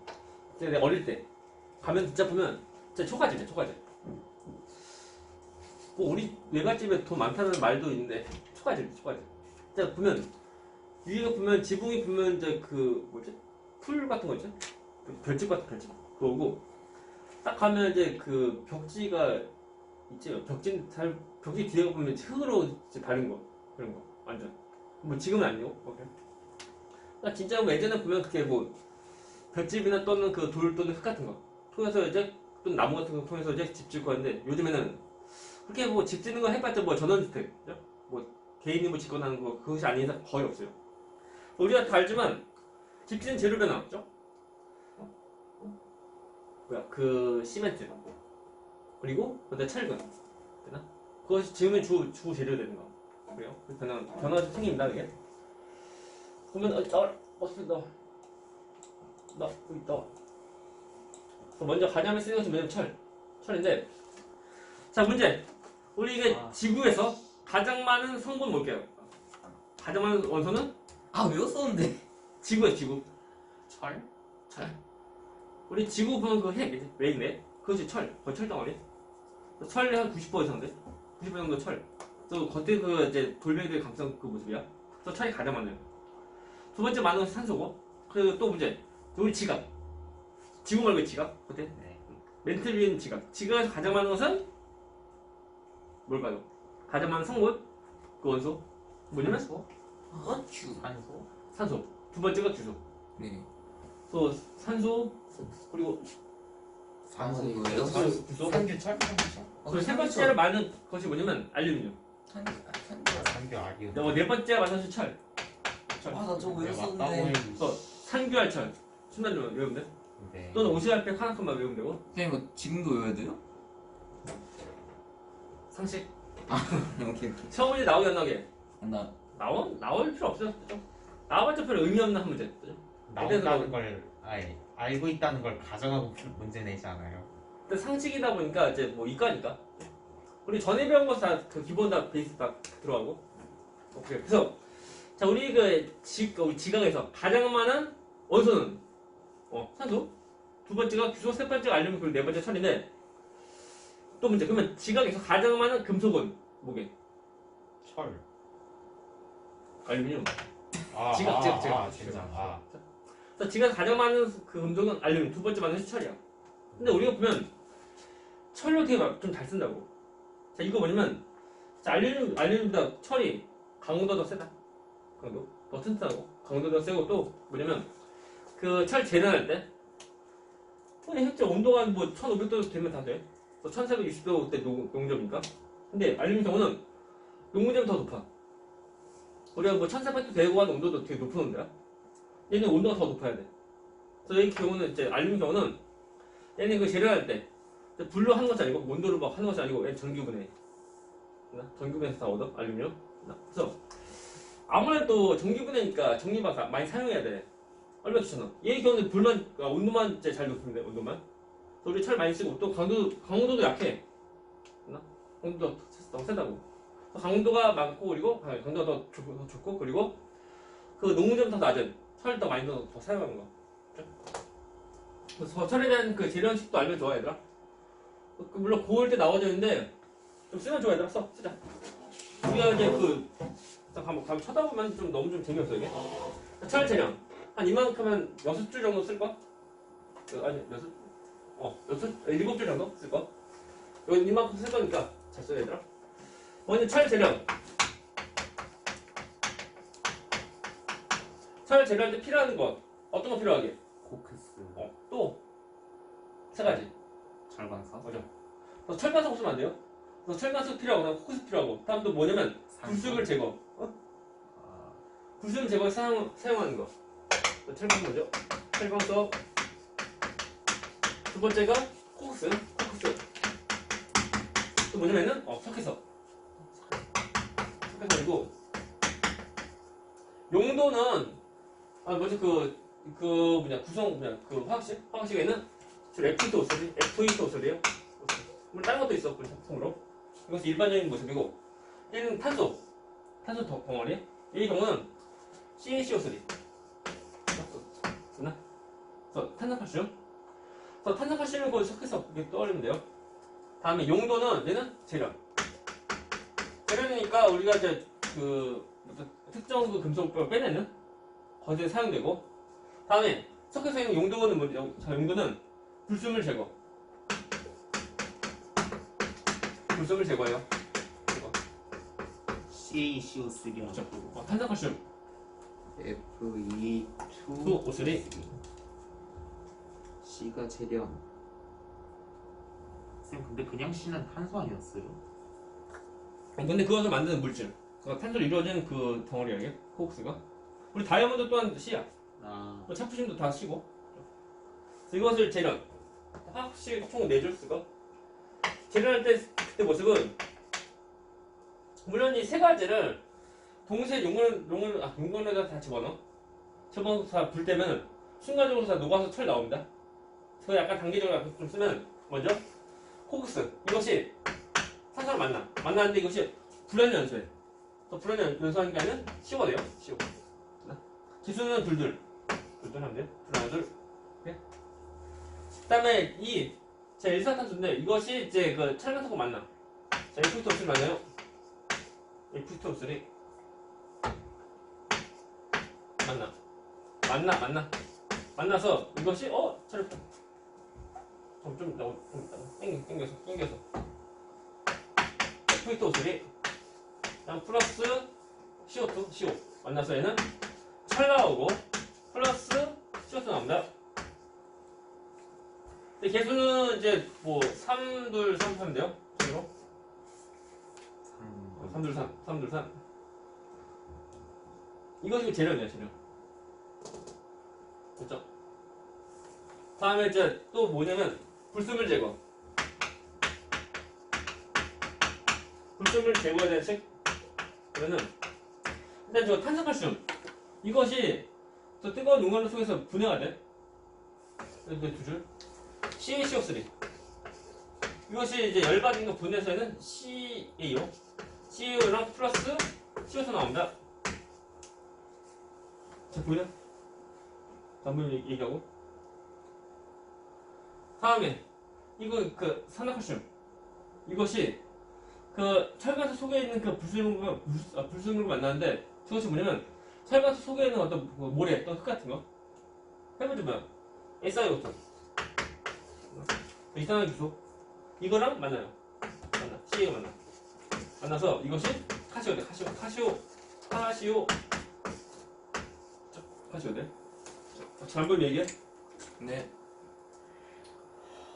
S1: 이제 내가 어릴 때 가면 진짜 보면 진짜 초가집이야 초가집. 뭐 우리 외갓집에 돈 많다는 말도 있는데 초가집. 진짜 보면 위에 보면 지붕이 보면 이제 그 뭐지 풀 같은 거 있죠? 별집 같은 별집 그거고 딱 가면 이제 그 벽지가 있죠. 벽지 뒤에 보면 흙으로 이제 바른 거 그런 거 완전 뭐 지금은 아니고 뭐 그래. 그러니까 진짜 뭐 예전에 보면 그게 뭐 벽집이나 또는 그 돌 또는 흙 같은 거 통해서 이제 또 나무 같은 거 통해서 이제 집 짓고 하는데 요즘에는 그렇게 뭐 집 짓는 거 해봤자 뭐 전원주택 뭐 개인이 뭐 짓거나 하는 거 그것이 아닌 이상 거의 없어요. 우리가 다 알지만 집 짓는 재료 변화 없죠? 그 시멘트 그리고 그다음 철근 되나? 그것이 지으면 주 재료 되는 거 그래요? 그 변화가 좀 생깁니다 이게. 보면 나 여기 있다. 먼저 가장에 쓰는 것은 뭐냐면 철인데 자 문제 우리 이게 지구에서 가장 많은 성분 뭘게요? 가장 많은 원소는
S2: 외웠었는데.
S1: 지구예요 지구.
S3: 철?
S1: 우리 지구 보면 그 핵, 왜 있네? 그것이 거의 철덩어리. 철이 한 90% 이상 돼. 90% 정도 철. 또 겉에 그 이제 돌멩이들의 감성 그 모습이야. 그래서 철이 가장 많아요. 두 번째 많은 것이 산소고. 그리고 또 문제. 우리 지각. 지구 말고 지각. 겉에.
S3: 네.
S1: 멘틀 위에 있는 지각. 지각에서 가장 많은 것은 뭘까요? 가장 많은 성분? 그 원소? 뭐냐면?
S3: 산소? 산소?
S1: 산소. 두 번째가 규소.
S2: 네.
S1: 또 산소 그리고
S2: 산소 이거예요?
S1: 규소.
S3: 산규철?
S1: 그리고 세 번째로 많은 것이 뭐냐면 알루미늄.
S3: 산규 아리움.
S1: 네 번째가 많은 것이 철.
S2: 나 저거
S3: 맞다고
S2: 외웠었는데.
S3: 했는데.
S1: 산규알철. 순간 좀 외우면 돼.
S3: 네.
S1: 또는 오시알백 하나큼만 외우면 되고.
S2: 선생님 이거 지금도 외워야 돼요?
S1: 상식.
S2: 오케이.
S1: 시험문제 나오게 안 나오게?
S2: 나
S1: 나올 필요 없어요. 그죠? 나와봤자 별 의미 없는 한 문제. 그죠?
S3: 나온다는 걸 아예 알고 있다는 걸 가정하고 문제 내지 않아요?
S1: 근데 상식이다 보니까 이제 뭐 이과니까 우리 전에 배운 거 다 그 기본 다 베이스 다 들어가고. 오케이. 그래서 자 우리 우리 지각에서 가장 많은 원소는 산소. 두 번째가 규소, 세 번째가 알루미늄, 그리고 네 번째 철인데 또 문제. 그러면 지각에서 가장 많은 금속은 뭐게?
S3: 철.
S1: 알루미늄.
S3: 아,
S1: 지각.
S3: 진짜.
S1: 그래서 지각에서 가장 많은 그 금속은 알루미늄, 두 번째 많은 것이 철이야. 근데 우리가 보면 철을 되게 좀 잘 쓴다고. 자 이거 뭐냐면 자, 알루미늄보다 철이 강도가 더 세다. 강도 더 튼튼하고 강도가 더 세고 또 뭐냐면 그 철 재련할 때 현재 온도가 뭐 1500도 되면 다 돼. 1460도 때 용접이니까. 근데 알루미늄 경우는 용접이 더 높아. 우리가 뭐 1400도 되고 하는 온도도 되게 높은 온도야. 얘는 온도가 더 높아야 돼. 그래서 이 경우는 이제 알루미늄 경우는 얘는 그 재련할 때 불로 하는 것이 아니고 온도로 막 하는 것이 아니고 얘는 전기분해. 전기분해에서 다 얻어 알루미늄. 그래서 아무래도 전기분해니까 전기밥 많이 사용해야 돼. 얼마 좋잖아. 얘 경우는 불만 온도만 이제 잘 높습니다. 온도만. 그래서 우리 철 많이 쓰고 또 강도도 약해. 강도도 더 세다고. 강도가 많고 그리고 강도가 더 좋고 그리고 그 농무점 더 낮은 철 더 많이 더 사용하는 거. 그래서 철에 대한 그 재련식도 알려줘 얘들아. 물론 고을 때 나와져 있는데 좀 쓰면 좋아 얘들아. 쓰자. 우리가 이제 가면 쳐다보면 좀 너무 좀 재미없어 이게. 철 재련 한 이만큼 한 6줄 정도 쓸 거? 아니 7줄 정도 쓸 거? 여기 이만큼 쓸 거니까 잘 써야 얘들아. 먼저 철 재련. 철 재련할 때 필요한 것 어떤 거 필요하게?
S3: 코크스.
S1: 또 세 가지.
S3: 절반사.
S1: 맞아. 그래서 철반석 없으면 안 돼요. 그래서 철반석 필요하고 코크스 필요하고 다음 또 뭐냐면 불순물 제거. 불순물 제거에 사용하는 거. 철광석 뭐죠? 철광석. 두 번째가 코크스. 또 뭐냐면은 석회석. 석회석이고 용도는 뭐지 구성 화학식에는 주로 F2 옷소리예요. 물론 다른 것도 있어 작품으로. 이것은 일반적인 모습이고 얘는 탄소 덩어리. 이 경우는 CaCO3 됐나? 그래서 탄산칼슘. 그래서 탄산칼슘은 거의 석회석 이렇게 떠올리면 돼요. 다음에 용도는 얘는 재련이니까 우리가 이제 특정 금속을 빼내는 거기에 사용되고. 다음에 석회석의 용도는 뭐죠? 용도는 불순물 제거. 불순물 제거예요.
S3: CaCO3요.
S1: 그렇죠. 탄산칼슘.
S2: Fe2
S1: O3.
S2: C가 재련.
S3: 쌤 근데 그냥 C는 탄소 아니었어요?
S1: 근데 그것을 만드는 물질. 탄소로 이루어진 그 덩어리야 이게 코크스가. 우리 다이아몬드 또한 C야. 차프심도 다 C고. 그래서 이것을 재련. 화학식 총 4줄 쓰고. 재련할 때 그때 모습은 물론 이 세 가지를 동시에 용광로에다 다 집어넣어. 집어넣어서 다 불 때면 순간적으로 다 녹아서 철 나옵니다. 그래서 약간 단계적으로 좀 쓰면 먼저 코크스. 이것이 산소를 만나는데 이것이 불연료 연소해. 불연료 연소하니까는 CO 돼요. CO. 기수는 둘 하면 돼요. 둘 하나 둘. 그 다음에 자 일산탄소인데 이것이 이제 그 철간석과 만나. 자 F2O3 맞아요. F2O3 만나서 이것이 철을 좀 땡겨서 F2O3 그다음 플러스 CO2 CO 만나서 얘는 철 나오고 플러스 CO2 나옵니다. 근데 개수는 이제 뭐 3, 2, 3 하면 돼요. 식으로 3, 2, 3 이것이 재련이야 재련. 됐죠? 다음에 이제 또 뭐냐면 불순물 제거. 불순물 제거에 대한 식. 그러면은 일단 저 탄산칼슘 이것이 그래서 뜨거운 용광로 속에서 분해가 돼. 이렇게 두 줄. CaCO3. 이것이 이제 열받은 거 분해서는 CaO. CaO랑 플러스 CO2 나옵니다. 자, 보이나? 한번 얘기하고. 다음에, 이거 그 산화칼슘. 이것이 그 철가스 속에 있는 그 불순물과 만나는데, 그것이 뭐냐면, 철가스 속에 있는 어떤 그 모래, 어떤 흙 같은 거. 해보자, 뭐야? SiO2. 이산화 기소. 이거랑 만나요. Ca가 만나. 만나서 이것이 카시오 돼. 카시오. 카시오 돼. 자, 한번 얘기해.
S2: 네.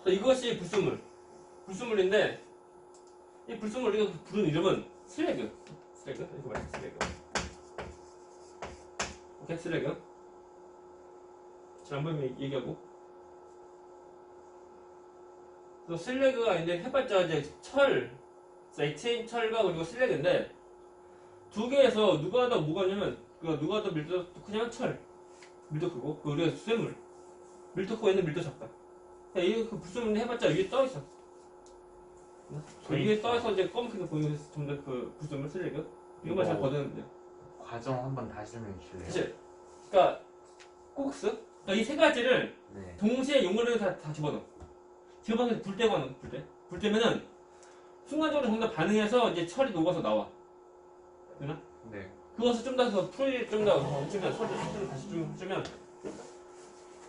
S1: 자, 이것이 불순물인데 이 불순물 우리가 부르는 이름은 슬래그. 이렇게 말해. 슬래그. 오케이, 슬래그. 자, 한번 얘기하고. 또 슬래그가 있는데 해봤자 이제 에틸 철과 그리고 슬래그인데 두 개에서 누가 더 무거냐면 누가 더 밀도 크냐면 철 밀도 크고 그 우리가 쇠물 밀도 크고 얘는 밀도 작다. 이 그 불순물이 해봤자 위에 떠 있어. 위에 떠 있어 이제 검게 보이는 좀 더 그 불순물 슬래그 이것만 잘 거두는데.
S3: 과정 한번 다시 설명해 주실래요?
S1: 그치? 그러니까 코크스 그러니까 이 세 가지를
S3: 네.
S1: 동시에 용어를 다 집어넣어. 집어넣어서 불 때가 넣어. 불 때면은 순간적으로 전부 다 반응해서 이제 철이 녹아서 나와. 되나?
S3: 네.
S1: 그것을 좀 더 풀이 좀더 해주면 소리를 다시 좀 해주면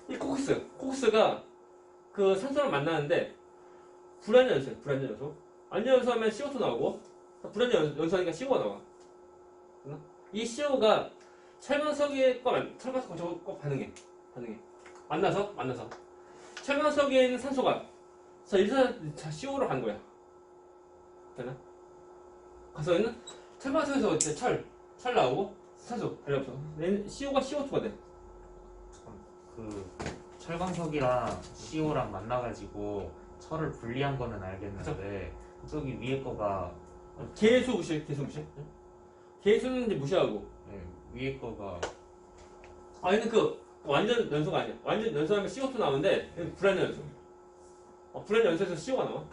S1: 이 코크스가 그 산소랑 만나는데 불안전 연소. 안전 연소하면 CO2 나오고 불안전 연소하니까 CO가 나와. 되나? 이 CO가 철광석과 저거 반응해. 만나서 철광석에 있는 산소가 CO로 가는 거야. 되나? 가서는 철광석에서 이제 철 나오고 산소 달려없어. CO가 CO2가 돼.
S3: 그 철광석이랑 CO랑 만나가지고 철을 분리한 거는 알겠는데 저기 위에 거가
S1: 계수 무시. 계수는 이제 무시하고.
S3: 네, 위에 거가
S1: 얘는 그 완전 연소가 아니야. 완전 연소하면 CO2 나오는데 얘는 불완전 연소. 불완전 연소에서 CO가 나와.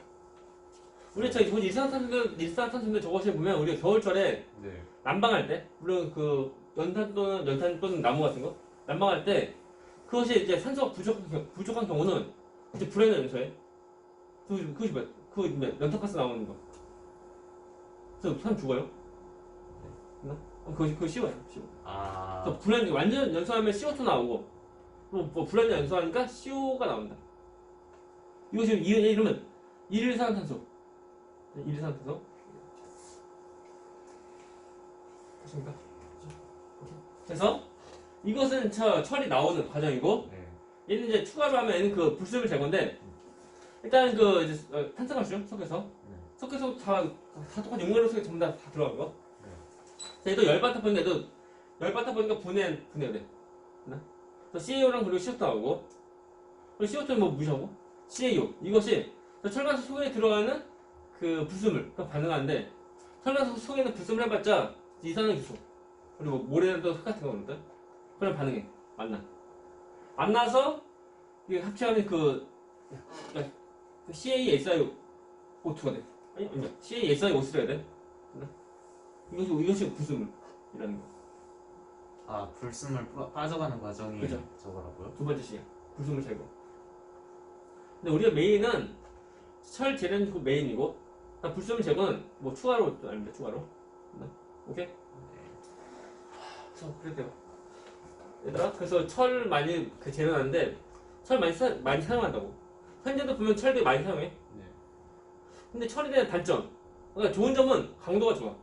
S1: 우리 저기 일산화탄소인데 저것을 보면 우리가 겨울철에
S3: 네.
S1: 난방할 때 물론 그 연탄 또는 나무 같은 거 난방할 때 그것이 이제 산소가 부족한 경우는 이제 불완전 연소해. 그것이 뭐야? 연탄가스 나오는 거. 그래서 사람 죽어요. 그거 CO야. CO.
S3: 아.
S1: 완전 연소하면 CO2 나오고 뭐 불완전 연소하니까 CO가 나온다. 이것이 이름은 일산화탄소. 됐습니까? 그래서 이것은 철이 나오는 과정이고
S3: 네.
S1: 얘는 이제 추가로 하면 얘는 그 불순물 제거인데 일단 그 이제 탄산칼슘 섞여서 다 똑같이 용광로 속에 전부 다 들어간 거. 얘도 열받다 보니까 분해가 돼. 그래서 CaO랑 그리고 CO2 나오고 그리고 CO2는 뭐 무시하고 CaO 이것이 철광석 속에 들어가는 그 불순물과 반응하는데 철광석 속에 있는 불순물 해봤자 이산화기소 그리고 모래도 흙 같은 거 오는데 그럼 반응해. 만나서 이게 합체하는 그 CaSiO2가 돼. 아니 CaSiO3가 돼. 이것이 불순물이라는 거.
S3: 아, 불순물 빠져가는 과정이
S1: 그죠.
S3: 저거라고요?
S1: 두 번째 시간 불순물 제거. 근데 우리가 메인은 철 재련이 메인이고 불순물 제거는 뭐 추가로 아닙니다. 추가로. 오케이? 그래서 그랬대요. 얘들아 그래서 철 많이 재련하는데 철 많이 사용한다고. 현재도 보면 철 되게 많이 사용해.
S3: 네.
S1: 근데 철에 대한 단점. 그러니까 좋은 점은 강도가 좋아.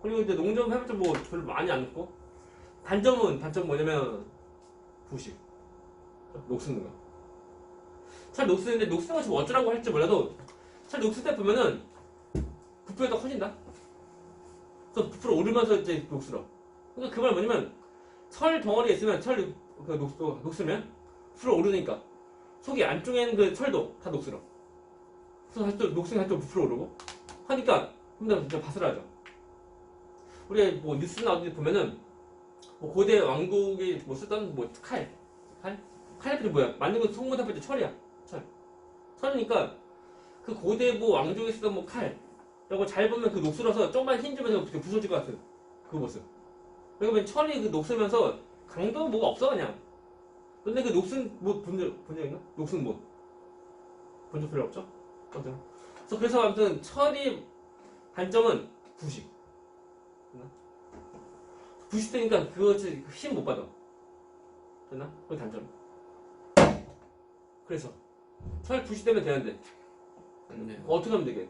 S1: 그리고 이제 농점 해봤자 뭐 별로 많이 안 넣고. 단점 뭐냐면 부식. 녹쓰는 거. 철 녹쓰는데 녹쓰는 것이 뭐 어쩌라고 할지 몰라도 철 녹쓸 때 보면은 부피가 더 커진다. 그래서 부피로 오르면서 이제 녹슬어. 그러니까 그 말 뭐냐면 철 덩어리에 있으면 녹쓰면 부피로 오르니까 속이 안쪽에 있는 그 철도 다 녹슬어. 그래서 다시 또 녹슬면 다시 또 부피로 오르고 하니까 좀 더 진짜 바스라져. 우리가 뭐 뉴스 나오는 데 보면은 뭐 고대 왕국이 뭐 쓰던 뭐 칼날이 뭐야? 만든 거 송모답할 때 철이야. 철이니까 그 고대 뭐 왕족에 쓰던 뭐 칼. 이거 잘 보면 그 녹슬어서 좀만 힘 주면 부서질 것 같은 그 모습. 그러면 철이 그 녹슬면서 강도 뭐가 없어 그냥. 근데 그 녹슨 뭐 본 적 있나? 녹슨 뭐? 본 적 필요 없죠? 아무튼. 그래서 아무튼 철이 단점은 부식. 부식되니까 그것이 힘 못 받아. 됐나? 그게 단점. 그래서 철 부식되면 되는데
S2: 네.
S1: 어떻게 하면 되게?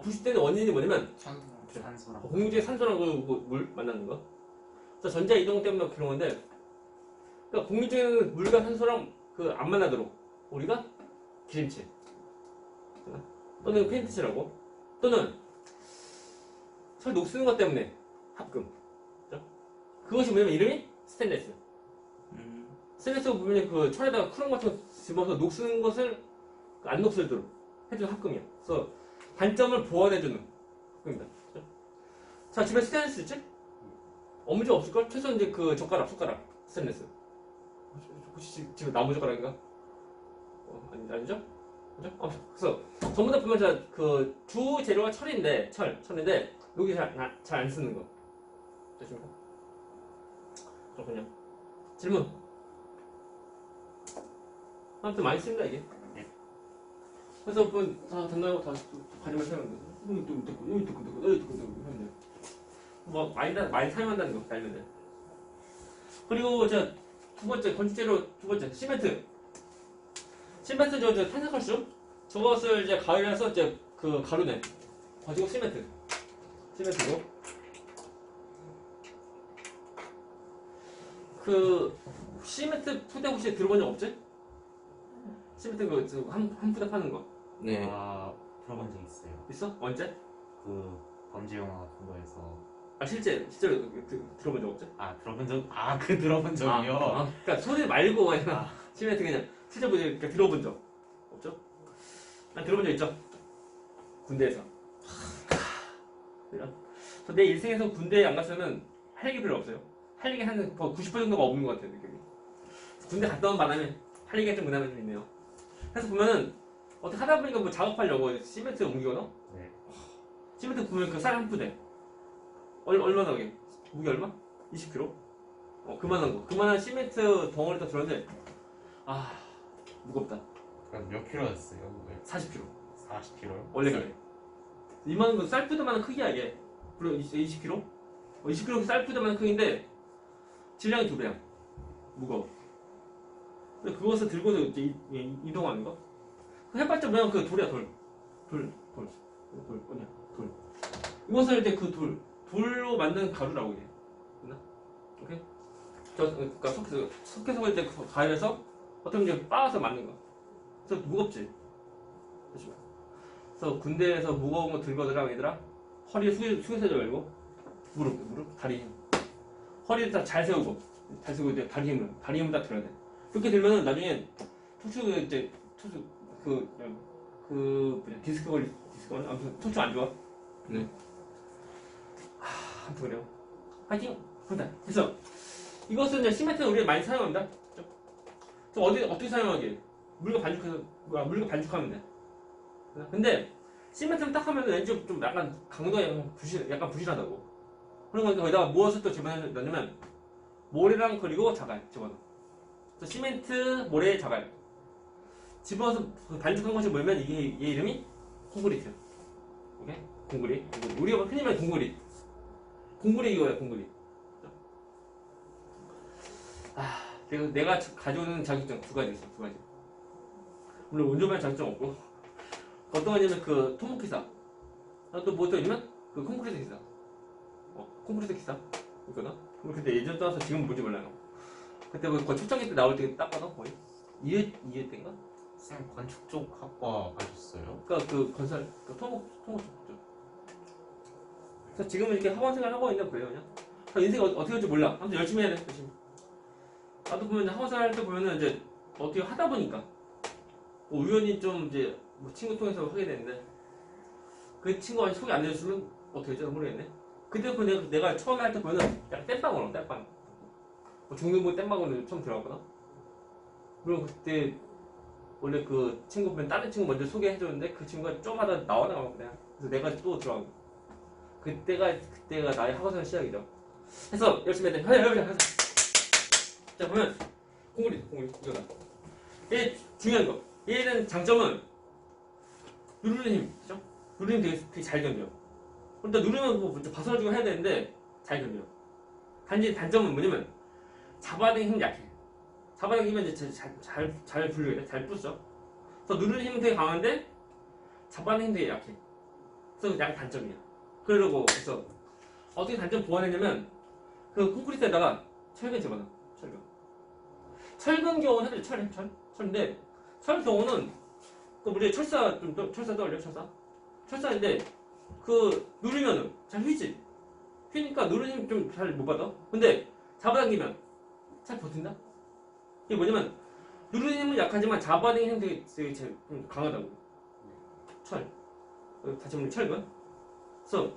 S1: 부식되는 원인이 뭐냐면
S3: 산소랑
S1: 공유제 산소랑 그 물 만나는 거. 그래서 전자 이동 때문에 그런 건데, 그러니까 공유제는 물과 산소랑 그 안 만나도록 우리가 기름칠 또는 페인트 칠하고 또는 철 녹쓰는 것 때문에 합금. 그죠? 그것이 뭐냐면 이름이 스테인레스. 스테인레스가 보면 그 철에다가 크롬 같은 거 집어서 녹쓰는 것을 안 녹슬도록 해주는 합금이야. 그래서 단점을 보완해주는 합금입니다. 그죠? 자, 집에 스테인레스 있지? 문제 없을걸? 최소한 이제 그 젓가락, 숟가락, 스테인레스. 혹시 집에 나무 젓가락인가? 아니죠? 그죠? 그래서 전부 다 보면 그 주 재료가 철인데 여기 잘 안 쓰는 거. 됐습니까? 그렇군요. 질문. 아무튼 많이 씁니다 이게. 그래서 단단하고 다시 가지만 사용하는 거. 여기 듣고 하면 돼요. 뭐 많이 사용한다는 거 알면 돼. 그리고 두 번째 건축재료 두 번째 시멘트 저 탄산칼슘 저것을 이제 가열해서 이제 그 가루내 가지고 시멘트로 그 시멘트 푸대 혹시 들어본 적 없지? 시멘트 한 푸대 파는 거
S2: 네.
S3: 들어본 적 있어요.
S1: 있어? 언제?
S3: 그 범죄 영화 같은 거에서
S1: 실제로 들어본 적 없지?
S3: 들어본 적이요.
S1: 그러니까 소리 말고 그냥 시멘트 그냥 실제 그러니까 들어본 적 없죠? 난 들어본 적 있죠? 군대에서. 내 인생에서 군대에 안 갔으면 할 얘기 별로 없어요. 할 얘기 한 90% 정도가 없는 것 같아요, 느낌이. 군대 갔다 온 바람에 할 얘기가 좀 그나마 좀 있네요. 그래서 보면은 어떻게 하다 보니까 뭐 작업하려고 시멘트 옮기거나
S3: 네.
S1: 시멘트 보면 그 쌀 한 푸대 얼마나 그게? 무게 얼마? 20kg? 그만한 거. 그만한 시멘트 덩어리다 들었는데 무겁다.
S3: 그럼 몇 킬로였어요? 그게?
S1: 40kg.
S3: 40킬로요?
S1: 원래 그래. 이만한 거 쌀푸대만한 크기야 이게. 물론 20kg? 20kg 쌀푸대만한 크기인데 질량이 2배야. 무거워. 근데 그것을 들고서 이제 이동하는 거. 해봤자 그냥 그 돌이야 돌. 뭐냐 돌. 이것을 이제 그 돌로 만든 가루라고 이게. 됐나? 오케이? 그러니까 석회석을 이제 가열해서 어떻게 이제 빻아서 만든 거. 그래서 무겁지. 그래서 군대에서 무거운 거 들거더라 얘들아. 허리 숙여서지 말고 무릎, 다리 힘. 허리를 다 잘 세우고 이제 다리 힘을 다 들어야 돼. 그렇게 들면은 나중에 디스크 아무튼 척추 안 좋아.
S2: 네.
S1: 아무튼 그래요. 파이팅! 그래서 이것은 이제 시멘트는 우리가 많이 사용합니다. 어떻게 사용하게? 물과 반죽하면 돼. 근데 시멘트를 딱 하면 왠지 좀 약간 강도가 약간 부실하다고. 그런 거니까 거기다가 무엇을 또 집어넣냐면 모래랑 그리고 자갈 집어넣어. 그래서 시멘트, 모래, 자갈 집어서 반죽한 것이 뭐냐면 얘 이름이 콘크리트. 오케이? 공구리. 우리가 흔히 말하는 공구리 이거야 공구리. 내가 가지고 있는 자격증 두 가지 있어. 물론 운전면 자격증 없고 어떤 거냐면 그 토목 기사. 또 뭐 또 있냐면 그 콘크리트 기사. 콘크리트 기사 있거든. 근데 예전 떠나서 지금 뭔지 몰라요. 그때 뭐 초창기 때 나올 때 딱 봐도 거의 2회 때인가?
S3: 쌤 건축 쪽 학과 가셨어요?
S1: 그러니까 그 건설 그 토목 쪽. 그래서 지금은 이렇게 학원 생활 하고 있는 거예요 그냥. 인생 어떻게 될지 몰라. 아무튼 열심히 해야 돼. 열심히. 나도 보면 학원 생활 할 때 보면은 이제 어떻게 하다 보니까 우연히 좀 이제 뭐 친구 통해서 하게 되는데 그 친구가 소개 안 해줬으면 어떻게 될지 모르겠네. 그때 보면 내가 처음에 할 때 보면은 약간 땜빵. 중등부 땜박으로 처음 들어갔거든. 그리고 그때 원래 그 친구 보면 다른 친구 먼저 소개해줬는데 그 친구가 좀 하다 나와나가고 그냥. 그래서 내가 또 들어간 거. 그때가 나의 학원생 시작이죠. 해서 열심히 했더니 하자. 자 보면 공구리 이거다. 얘 중요한 거. 얘는 장점은 누르는 힘, 그죠? 누르는 힘 되게 잘 견뎌. 일단 누르면 뭐 먼저 벗어주고 해야 되는데 잘 견뎌. 단지 단점은 뭐냐면 잡아당기는 힘 약해. 잡아당기면 이제 잘 분류해 돼, 잘 부서. 그래서 누르는 힘은 되게 강한데 잡아당기는 힘 되게 약해. 그래서 약간 단점이야. 그래서 어떻게 단점 보완했냐면 그 콘크리트에다가 철근 집어넣어. 철근 경우는 해도 철인데 철 경우는 그 우리 철사 떠올려 철사인데 그 누르면은 잘 휘지. 휘니까 누르는 힘 좀 잘 못 받아. 근데 잡아당기면 잘 버틴다. 이게 뭐냐면 누르는 힘은 약하지만 잡아당기는 힘 되게 좀 강하다고. 다시 한번 철근. 그래서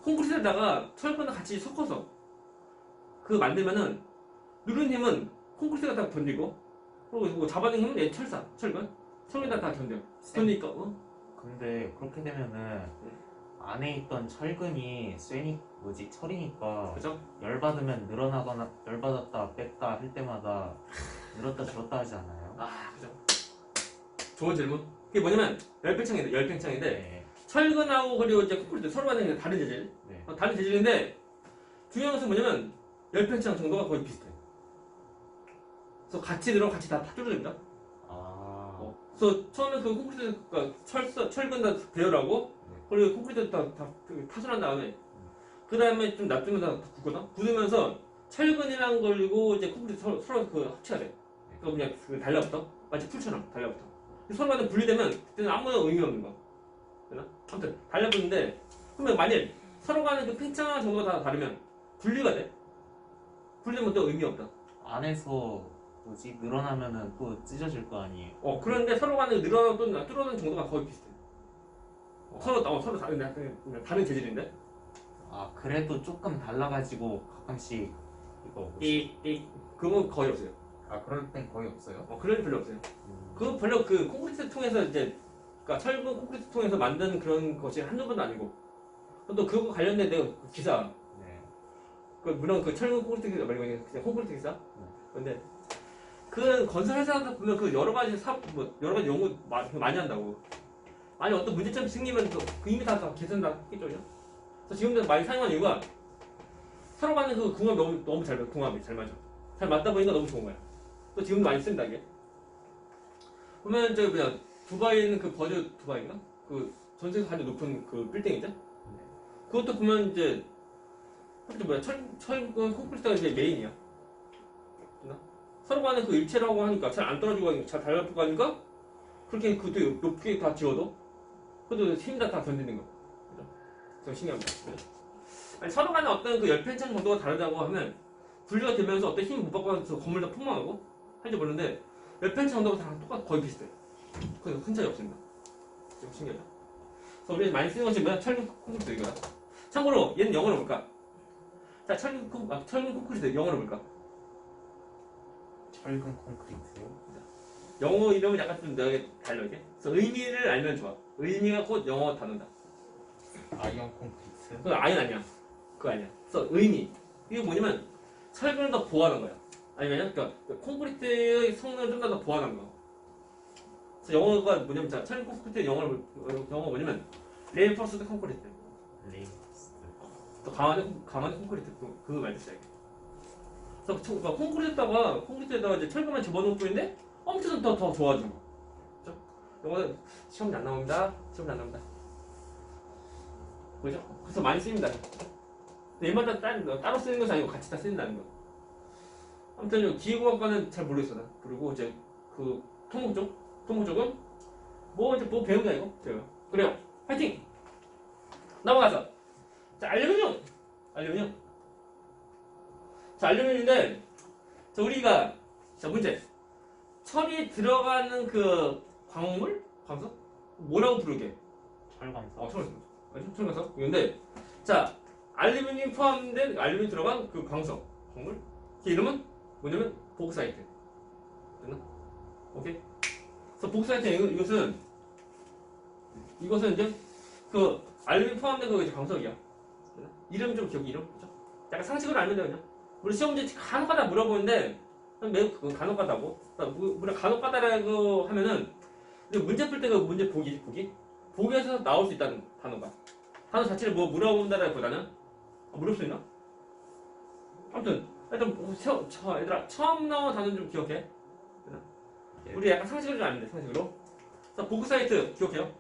S1: 콘크리트에다가 철근을 같이 섞어서 그 만들면은 누르는 힘은 콘크리트가 다 견디고 그리고 뭐 잡아당기는 힘은 얘 철근에다 다 견뎌. 그러니까
S3: 근데 그렇게 되면은 안에 있던 철근이 철이니까
S1: 그죠?
S3: 열받으면 늘어나거나 열받았다 뺐다 할 때마다 늘었다 줄었다 하지 않아요?
S1: 그죠. 좋은 질문. 그게 뭐냐면 열팽창인데
S3: 네.
S1: 철근하고 그리고 이제 콘크리트 서로 가는 게 다른 재질.
S3: 네.
S1: 다른 재질인데 중요한 것은 뭐냐면 열팽창 정도가 거의 비슷해. 그래서 같이 들어 같이 다 뚫어집니다. 그래서 처음에 그 콘크리트 그러니까 철근 다 배열하고 그리고 콘크리트 다 파손한 다음에 그 다음에 좀 놔두면 다 굳거든. 굳으면서 철근이랑 걸리고 이제 콘크리트 서로 그 합체가 돼. 그러니까 그냥 달라붙어. 마치 풀처럼 달라붙어. 서로 간에 분리되면 그때는 아무 의미 없는 거. 되나? 아무튼 달라붙는데 그러면 만일 서로 간에 그 팽창 정도가 다 다르면 분리가 돼. 분리되면 또 의미 없다.
S3: 안에서 늘어나면은 또 찢어질 거 아니에요?
S1: 그런데 서로 간에 늘어나고 또 뚫어는 정도가 거의 비슷해. 서로 다른 재질인데.
S3: 그래도 조금 달라가지고 가끔씩 이거
S1: 그건 거의 없어요.
S3: 그럴 땐 거의 없어요?
S1: 그럴 일 별로 없어요. 그 별로 그 콘크리트 통해서 이제 그러니까 철근 콘크리트 통해서 만든 그런 것이 한두 번도 아니고 또 그거 관련된 내가 그 기사
S3: 네.
S1: 물론 그 철근 콘크리트 기사 말고 그냥 콘크리트 기사. 근데 그 건설 회사들 보면 그 여러 가지 여러 가지 연구 많이 한다고. 아니 어떤 문제점이 생기면 그 이미 다 개선 다 했겠죠. 그래서 지금도 많이 사용하는 이유가 서로 간에 그 궁합이 너무 잘 맞아. 궁합이 잘 맞아. 잘 맞다 보니까 너무 좋은 거야. 또 지금도 많이 쓴다 이게. 보면 저기 두바이에 있는 그 버즈 두바이인가? 그 전 세계에서 가장 높은 그 빌딩이죠? 그것도 보면 이제 철근 콘크리트가 이제 메인이야. 서로 간에 그 일체라고 하니까 잘 안 떨어지고 잘 달라붙고 하니까 그렇게 그것도 높게 다 지어도 그것도 힘 다 견디는 거. 그죠? 좀 신기합니다. 그죠? 아니, 서로 간에 어떤 그 열팽창 정도가 다르다고 하면 분리가 되면서 어떤 힘 못 받고 하면서 건물 다 폭망하고 할지 모르는데 열팽창 정도가 다 거의 비슷해. 그래서 큰 차이 없습니다. 좀 신기하죠? 그래서 우리 많이 쓰는 것이 뭐야? 철근 콘크리트 이거야. 참고로 얘는 영어로 볼까? 자, 철근 콘크리트 영어로 볼까?
S3: 철근 콘크리트요?
S1: 영어 이름은 약간 좀 내가 달려 이게. 그래서 의미를 알면 좋아. 의미가 곧 영어 단어다.
S3: 아이언 콘크리트?
S1: 그건 아니야. 그거 아니야. 그래서 의미. 이게 뭐냐면 철근을 더 보완한 거야. 아니면 그러니까 콘크리트의 성능을 좀 더 보완한 거. 그래서 영어가 뭐냐면 철근 콘크리트 영어 뭐냐면 레인포스드 콘크리트. 또 강한 콘크리트 그거 말했어요. 그래서 콘크리트에다가 이제 철근만 집어넣을 뿐인데 엄청 더 좋아져. 그죠? 영어는 시험이 안 나옵니다. 그죠? 그래서 많이 쓰입니다. 얘마다 따로 쓰는 것이 아니고 같이 다 쓰인다는 거. 아무튼 기계공학과는 잘 모르겠어 나. 그리고 이제 그 토목 쪽은 뭐 배우냐 이거 배워. 그래요. 파이팅. 넘어가서 자 알루미늄. 자 알루미늄인데 자 우리가 자 문제 철이 들어가는 그 광석 뭐라고 부르게?
S3: 철광석.
S1: 철광석. 근데 자 알루미늄 포함된 알루미늄 들어간 그 광물 그 이름은 뭐냐면 보그 사이트. 됐나? 오케이? 그래서 보그 사이트 이것은 이제 그 알림이 포함된 그 이제 광석이야. 됐나? 이름 좀 기억이 이름 그죠? 약간 상식으로 알면 돼 그냥. 우리 시험 문제 간혹가다 물어보는데 매우 간혹가다고. 우리 간혹가다라고 하면은 근데 문제 풀 때 그 문제 보기에서 나올 수 있다는 단어가. 단어 자체를 뭐 물어본다라기보다는 물을 수 있나? 아무튼 일단 얘들아 처음 나온 단어는 좀 기억해. 우리 약간 상식으로 좀 아는데 상식으로. 자 보그 사이트 기억해요.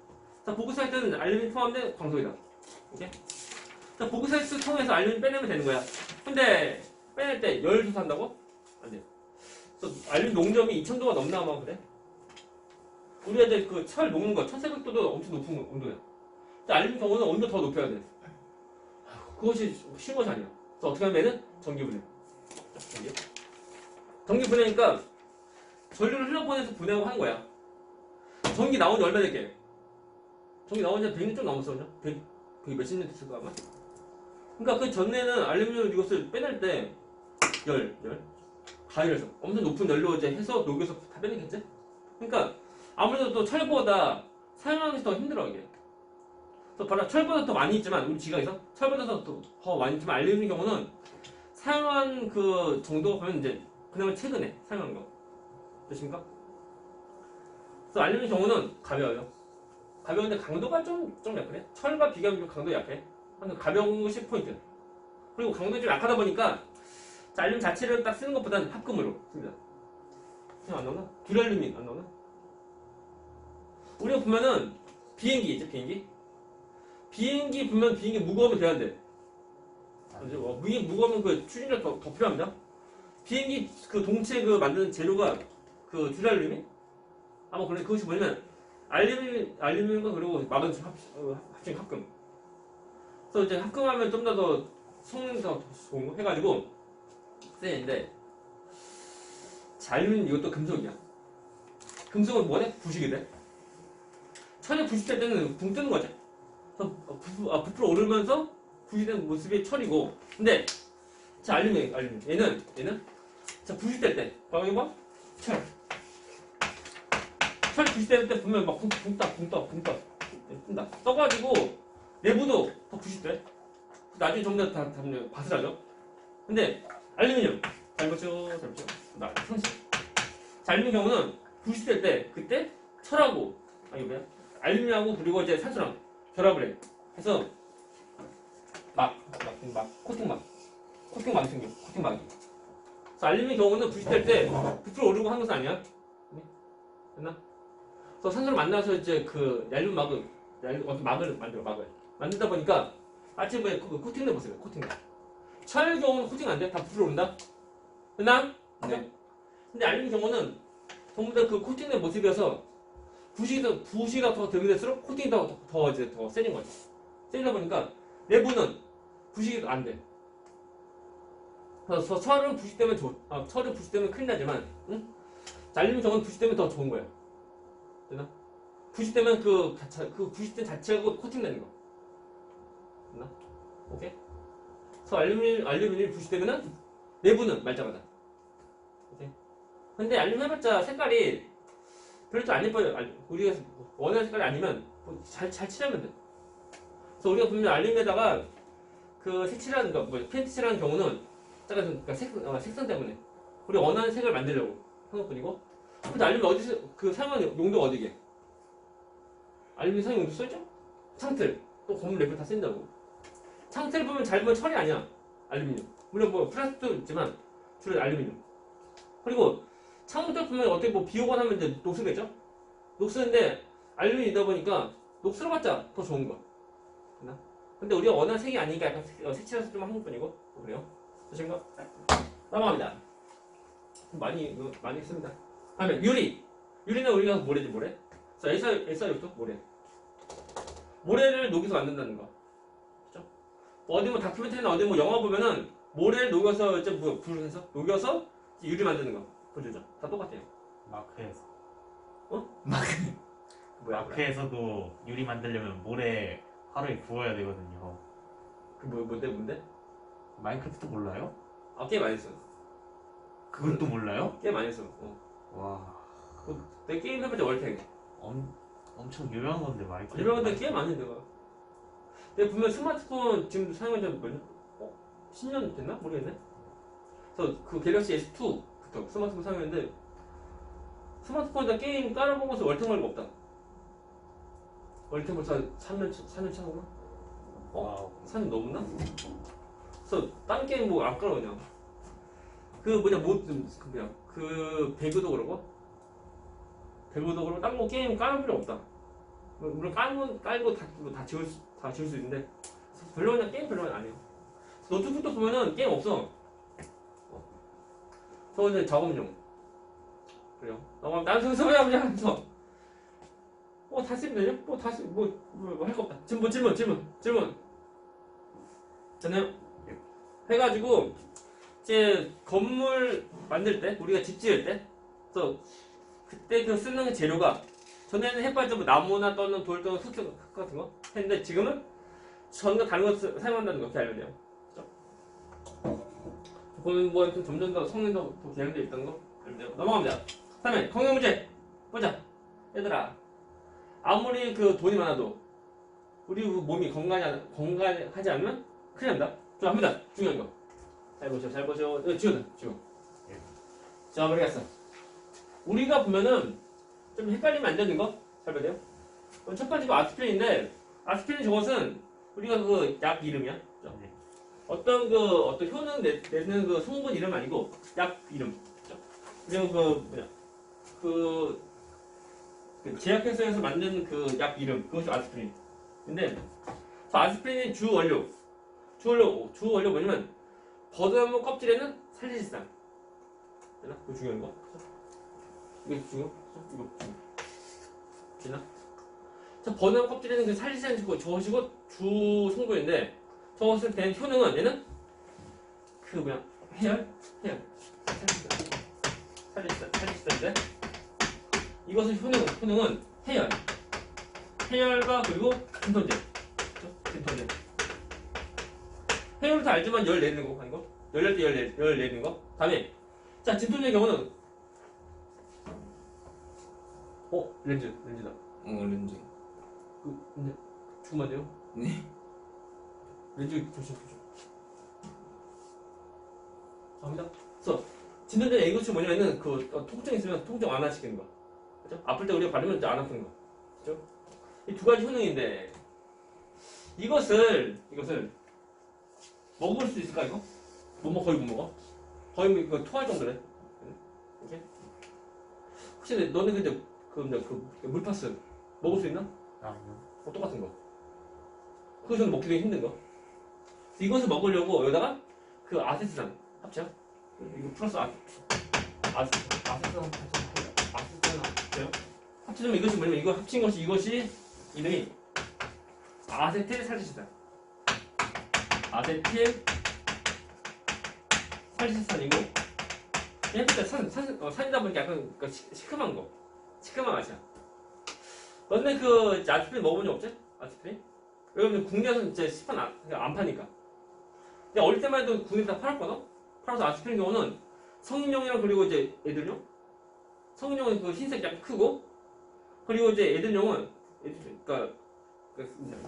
S1: 자 보그 사이트는 알림이 포함된 광석이다. 오케이? 자 보그 사이트 통해서 알림이 빼내면 되는 거야. 근데 빼낼 때 열 조사한다고? 안 돼. 그래서 알림 농점이 2000도가 넘나 막 그래. 우리가 이제 그 철 녹는 거 1700도도 엄청 높은 온도야. 알림 경우는 온도 더 높여야 돼. 그것이 쉬운 것이 아니야. 그래서 어떻게 하면은 전기분해. 전기분해니까 전류를 흘러보내서 분해하고 하는 거야. 전기 나온 지 얼마 됐게? 전기 나온 지 100년 좀 넘었어, 그죠? 100, 그게 몇십 년 됐을까 아마? 그러니까 그 전에는 알루미늄 이것을 빼낼 때 가열해서 엄청 높은 열로 이제 해서 녹여서 다 빼내겠지? 그러니까 아무래도 또 철보다 사용하기 더 힘들어 이게. 그래서 바로 철보다 더 많이 있지만 우리 지각에서 철보다 더 많이 있지만 알루미늄 경우는 사용한 그 정도가 보면 이제 그나마 최근에 사용한 거. 되십니까? 그래서 알루미늄 경우는 가벼워요. 가벼운데 강도가 좀 약해. 철과 비교하면 강도 약해. 가벼운 것이 포인트. 그리고 강도가 좀 약하다 보니까 알루미늄 자체를 딱 쓰는 것보다는 합금으로 씁니다. 안 나오나? 듀랄루민 안 나오나? 우리가 보면은 비행기 있죠, 비행기 보면 비행기 무거우면 돼야 돼. 비행기 무거우면 그 추진력 더 필요합니다. 비행기 그 동체 그 만드는 재료가 그 듀랄루민? 아마 그것이 뭐냐면 알루미늄과 그리고 마그네슘 합친 합금. 그래서 이제 합금하면 좀 더 성능이 더 좋은 거 해가지고 쓰는데 알루미늄 이것도 금속이야. 금속은 뭐래? 부식이 돼. 철이 부식될 때는 붕 뜨는 거지. 부풀어 오르면서 부식된 모습이 철이고, 근데 자 알루미늄 얘는 자 부식될 때 봐봐 이거 철 부식될 때 보면 막 붕따 뜬다. 떠가지고 내부도 더 부식돼. 나중에 전부 다 바스라져. 근데 알루미늄 잘 보죠. 나 상식. 자 알루미늄 경우는 부식될 때 그때 철하고 이거 뭐야? 알루미늄하고 그리고 이제 산소랑 결합을 해. 해서 코팅막이 생겨. 코팅막이. 그래서 알루미늄 경우는 부식될 때 부풀어 오르고 하는 것은 아니야. 됐나? 그래서 산소를 만나서 이제 그 얇은 막을 만들다 보니까 아침에 그 코팅돼 보세요. 코팅돼. 철 경우는 코팅 안 돼. 다 부풀어 오른다. 됐나?
S2: 네.
S1: 근데 알루미늄 경우는 전부 다 그 코팅된 모습이어서 부식이 더 들면될수록 코팅이 더 세진 거죠. 세지다 보니까 내부는 부식이 안 돼. 그래서 철은 부식되면 큰일 나지만, 응? 알루미늄 경우는 부식되면 더 좋은 거야. 되나? 부식되면 그 부식된 자체하고 코팅되는 거. 됐나? 오케이? 그래서 알루미늄이 부식되면은 내부는 말짱하다. 오케이? 근데 알루미늄 해봤자 색깔이 별로 좀 안 예뻐요. 우리가 원하는 색깔이 아니면 잘 칠하면 돼. 그래서 우리가 보면 알루미늄에다가 그 색칠하는 거, 페인트 칠하는 경우는 그러니까 색상 때문에 우리가 원하는 색을 만들려고 하는 것뿐이고. 근데 알루미늄 어디서 그 사용하는 용도가 어디게? 알루미늄 사용 용도 써있죠? 창틀 또 고무 랩을 다 쓴다고. 창틀 보면 잘 보면 철이 아니야. 알루미늄. 물론 뭐 플라스틱도 있지만 주로 알루미늄. 그리고 창문들 보면 어떻게 비 오거나 하면 이제 녹슬겠죠? 녹슬는데 알루미늄이다 보니까 녹슬어봤자 더 좋은 거야. 근데 우리가 원하는 색이 아니니까 약간 색칠해서 좀 하는 뿐이고 그래요. 되신가? 넘어갑니다. 많이 씁니다. 다음에 유리는 우리가 모래지 모래. 자 SiO2 모래를 녹여서 만든다는 거. 그죠? 어디 뭐 다큐멘터리나 어디 뭐 영화 보면은 모래를 녹여서 이제 불을 해서 녹여서 유리 만드는 거. 그죠? 다 똑같아요.
S3: 마크에서.
S1: 뭐야?
S3: 마크에서도 유리 만들려면 모래 하루에 구워야 되거든요.
S1: 그 뭔데?
S3: 마인크래프트 몰라요?
S1: 게임 안 했어.
S3: 그걸 또 몰라요?
S1: 게임 안 했어.
S3: 와
S1: 내 게임 해봤자 월탱.
S3: 엄청 유명한 건데 마이크.
S1: 유명한데 게임 안 해, 내가. 내가 분명 스마트폰 지금 사용한 지 몇 년? 10년 됐나? 모르겠네. 그래서 그 갤럭시 S2부터 스마트폰 사용했는데 스마트폰에다 게임 깔아보고서 월탱 말고 없다. 월탱 벌써 한 4년 차구나?
S3: 와우.
S1: 4년 넘나? 그래서 딴 게임 뭐 안 깔아 그냥. 그 뭐냐 그 배그도 그러고 딴 거 게임 깔을 필요 없다. 물론 깔고 다 지울 수 있는데 별로 그냥 게임 별로 안 해요. 노트북도 보면은 게임 없어. 저거는 작업용. 그래요. 난 소소야 그냥 하면서 다시 쓰면 되죠? 다시 할 거 없다. 질문. 됐나요? 해가지고 이제 건물 만들 때 우리가 집 지을 때 그래서 그때 그 쓰는 재료가 전에는 해봤자 뭐 나무나 또는 돌 또는 흙 같은 거 했는데 지금은 전과 다른 거 사용한다는 거 이렇게 알면 돼요. 그렇죠? 보면 뭐 점점 더 성능도 더 개량되어 있다는 거 알면 돼요. 넘어갑니다. 다음에 건강 문제 보자. 얘들아 아무리 그 돈이 많아도 우리 몸이 건강하지 않으면 큰일 납니다. 자, 합니다. 중요한 거. 잘 보셔. 지워. 자, 모르겠어. 우리가 보면은 좀 헷갈리면 안 되는 거? 잘 봐야 돼요. 첫 번째가 아스피린인데, 아스피린 저것은 우리가 그 약 이름이야.
S3: 네.
S1: 어떤 효능 내는 그 성분 이름 아니고 약 이름. 그리고 그 제약회사에서 만든 그 약 이름. 그것이 아스피린. 근데 아스피린의 주 원료 뭐냐면 버드나무 껍질에는 살리실산. 되나? 그거 중요한 거. 이거 중요? 이거 되나? 자, 버드나무 껍질에는 그 살리실산 저것이고 주 성분인데 저것을 된 효능은 얘는 해열 살리실산인데 이것의 효능은 해열과 그리고 진통제. 진통제. 해열도 다 알지만 열 내는 거 아닌 거? 열 낼 때 열 내는 거. 다음에 자 진통제의 경우는 렌즈다.
S2: 렌즈.
S1: 근데 죽으면 안 돼요?
S2: 네.
S1: 렌즈 조심. 갑니다. 그래서 진통제 이것이 뭐냐면은 통증 있으면 통증 완화시키는 거. 그죠? 아플 때 우리가 바르면 안 아픈 거. 그죠? 이 두 가지 효능인데 이것을 먹을 수 있을까 이거? 거의 못 먹어. 거의 뭐 이거 토할 정도래. 이렇게? 혹시 너네 근데 그 물파스 먹을 수 있나?
S3: 아니요.
S1: 똑같은 거. 그것은 먹기 되게 힘든 거. 이것을 먹으려고 여기다가 그 아세트산 합쳐. 이거 플러스 아세트산 합쳐요. 합치면 이것이 뭐냐면 이거 합친 것이 이것이 이름이 아세틸 살리실산. 아세틸 살리실산이고 얘는 산이다 보니까 약간 시큼한 거. 시큼한 맛이야. 너네 그 아스피린 먹어본 적 없지? 아스피린? 왜냐면 국내에서는 진짜 시판 안 파니까. 근데 어릴 때만 해도 국내에서 다 팔았거든? 팔아서 아스피린 경우는 성인용이랑 그리고 이제 애들용? 성인용은 그 흰색 약간 크고 그리고 이제 애들용은 그러니까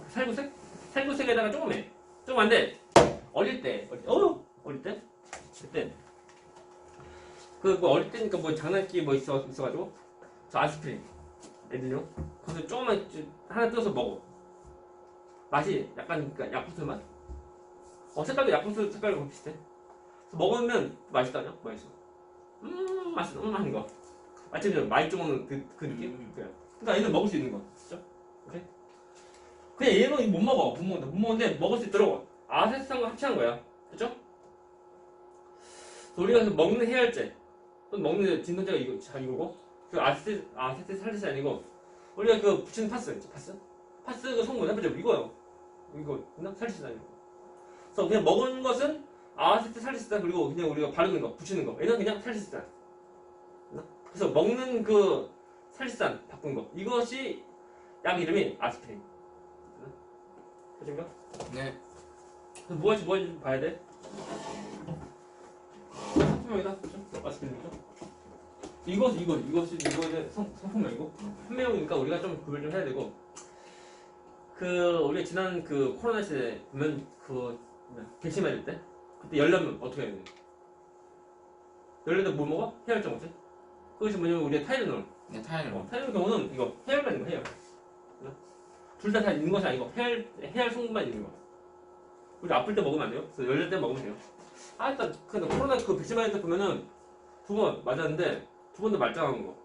S1: 살구색? 살구색에다가 조그만데 어릴 때 그때 어릴 때니까 뭐 장난기 뭐 있어가지고 저 아스피린 애들용 거기서 조금만 하나 뜯어서 먹어. 맛이 약간 그러니까 약푸스 맛? 색깔도 약푸스 색깔과 비슷해. 그래서 먹으면 맛있다냐? 맛있어. 맛있어. 하는 거. 마치 많이 좀 먹는 그 느낌? 그러니까 얘는 먹을 수 있는 거. 그죠? 오케이? 그냥 얘는 못 먹는데 먹을 수 있도록 아세트산과 합치한 거야. 그죠? 우리가 먹는 해열제 또는 먹는 진통제가 이거고 그 아세트 살리시 아니고 우리가 그 붙이는 파스 그 성분 해보자. 이거 있나? 살리시 아니고. 그래서 그냥 먹은 것은 아세트 살리시산 그리고 그냥 우리가 바르는 거 붙이는 거 얘는 그냥 살리시산. 그래서 먹는 그 살리시산 바꾼 거 이것이 약 이름이 아스피린. 그렇습니까?
S2: 네.
S1: 뭐 할지 봐야 돼. 상품명이다. 그죠? 마스크림이죠. 이것이 상품명이고 판매용이니까 우리가 좀 구별 좀 해야 되고 우리가 지난 코로나 시대에 보면 백신 맞을 때 그때 열나면 어떻게 해야 돼? 열나면 뭐 먹어? 해열제 먹지? 그것이 뭐냐면 우리가 타이레놀.
S2: 네, 타이레놀.
S1: 타이레놀 경우는 이거 해열만 있는 거 해열. 둘 다 있는 것이 아니고 해열 성분만 있는 거. 우리 아플 때 먹으면 안 돼요. 그래서 열릴 때 먹으면 돼요. 일단 코로나 백신 맞을 때 보면은 2번 맞았는데 2번도 말짱한 거.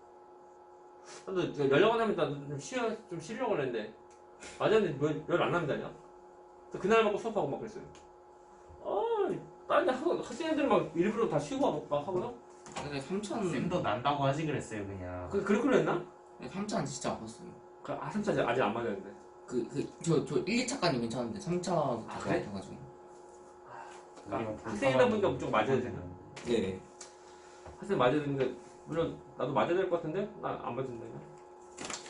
S1: 나도 연락을 하면 나도 좀 쉬려고 그랬는데 맞았는데 열 안 남다냐? 그날 먹고 수업하고 막 그랬어요. 다른 데 학생들은 막 일부러 다 쉬고 막 하거든?
S2: 근데 3천.
S3: 쌤도 난다고 하지 그랬어요 그냥.
S1: 그렇게 그랬나?
S2: 3차는 진짜 아팠어요.
S1: 3차 아직 안 맞았는데.
S2: 저 1, 2차까지 괜찮은데 3차부터
S1: 그래?
S2: 아파가지고.
S1: 학생이다 보니까 무조건 맞아야 되나?
S2: 네.
S1: 학생 맞아야 되는데 물론 나도 맞아야 될 것 같은데 나 안 맞는다.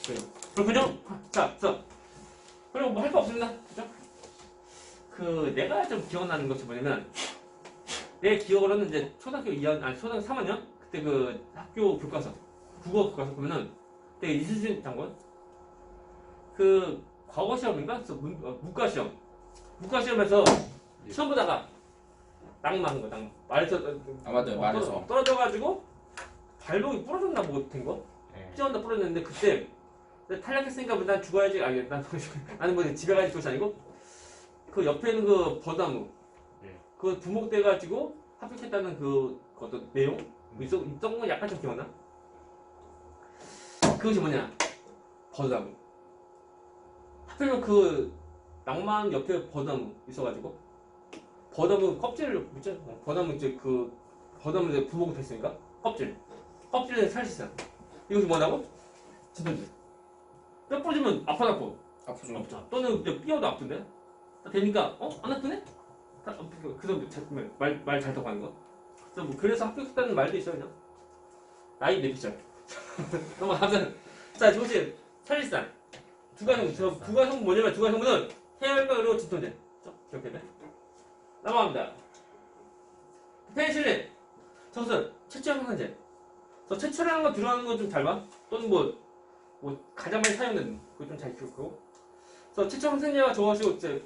S1: 그래요. 그렇군요. 자, 그리고 뭐 할 거 없습니다. 그죠? 내가 좀 기억나는 것이 뭐냐면 내 기억으로는 이제 초등학교 3학년 그때 학교 교과서 국어 교과서 보면은 그때 이순신 장관 과거 시험인가? 문과 시험에서 시험 보다가 낭만 거 낭만 말에서
S2: 맞아요. 말에서.
S1: 떨어져가지고 발목이 부러졌나 뭐 된 거?
S3: 네.
S1: 뛰어온다 부러졌는데 그때 탈락했으니까 난 죽어야지. 나는 뭐 집에 가야지 그것이 아니고 옆에 있는 버다무
S3: 네.
S1: 부목돼가지고 합격했다는 어떤 내용 있던 건 약간 좀 기억나? 그것이 뭐냐? 버다무. 하필이면 낭만 옆에 버다무 있어가지고 버다무 껍질을 묻죠? 버다무 이제 버다무 이제 부목이 됐으니까 껍질에 살이 있어. 이것이 뭐냐고? 진통제. 뼈 부러지면 아파갖고
S2: 아프죠.
S1: 또는 삐어도 아픈데 되니까 안 아프네? 그래서 말 잘 듣고 하는 거. 그래서 합격했다는 말도 있어요. 그냥 나이 내피셜. 넘어가면 자 이것이 살리산 부가성분 뭐냐면 부가성분은 해열과 의료 진통제. 이렇게 돼. 넘어갑니다. 페니실린 저것은 채취형 항생제. 채취라는 거 들어가는 거 좀 잘 봐. 또는 뭐 가장 많이 사용되는 그거 좀 잘 기억하고. 그래서 채취 항생제가 저것이 이제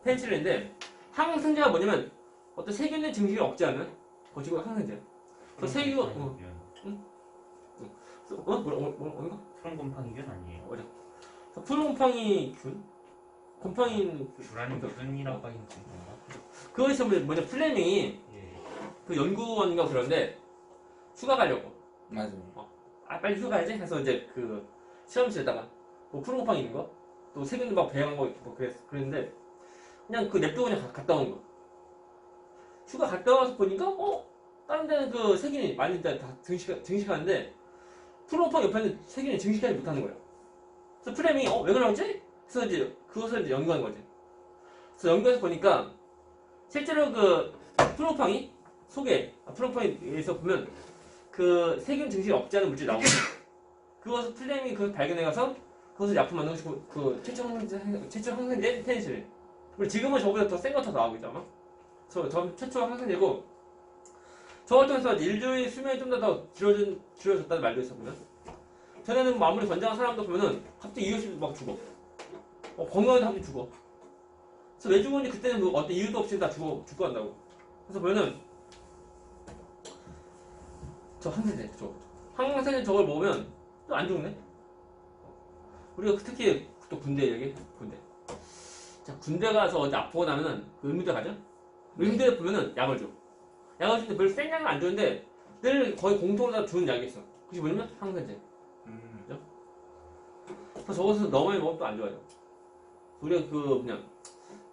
S1: 페니실린인데 항생제가 뭐냐면 어떤 세균의 증식을 억제하는 것이고 항생제. 그래서 세균 뭐가?
S3: 푸른곰팡이균 아니에요?
S1: 푸른곰팡이 균? 곰팡이
S3: 주라는 균이라고 하긴 좀 그런가?
S1: 그거에서 뭐냐 플레밍이
S3: 예.
S1: 연구원인가 그런데 휴가 가려고
S2: 맞아요.
S1: 빨리 휴가 가야지 해서 이제 실험실에다가 푸른곰팡이 있는 거 또 세균도 막 배양한 거 있고 그랬는데 그냥 냅두고 그냥 갔다 온 거. 휴가 갔다 와서 보니까 다른 데는 세균이 많이 이제 다 증식하는데 푸른곰팡이 옆에는 세균이 증식하지 못하는 거예요. 그래서 플레밍이 왜 그러지? 그래서 이제 그것을 이제 연구한 거지. 그래서 연구해서 보니까 실제로 푸른곰팡이 속에 푸른곰팡이에서 보면 세균 증식을 억제하는 물질이 나오거든요. 그것을 플레밍이 발견해가서 그것을 약품 만들고 최초 항생제 페니실린. 그리고 지금은 저보다 더 센 거 더 나오고 있잖아. 저 최초 항생제고 저걸 통해서 인류의 수명이 좀 더 길어졌다는 말도 있었거든. 전에는 아무리 건장한 사람도 보면은 갑자기 이유 없이 막 죽어. 건강한데 갑자기 죽어. 그래서 왜 죽었는지 그때는 어떤 이유도 없이 다 죽고 한다고. 그래서 보면은 저 항생제 저걸 먹으면 또 안 죽네. 우리가 특히 또 군대 얘기 군대. 자 군대 가서 어디 아프고 나면은 의무대 가죠. 의무대에 보면은 약을 줘. 약을 주는데 별로 센 약은 안 주는데 늘 거의 공통으로 다 주는 약이 있어. 그게 뭐냐면 항생제. 그죠? 그래서 저것을 너무 많이 먹으면 또 안 좋아요. 우리가 그냥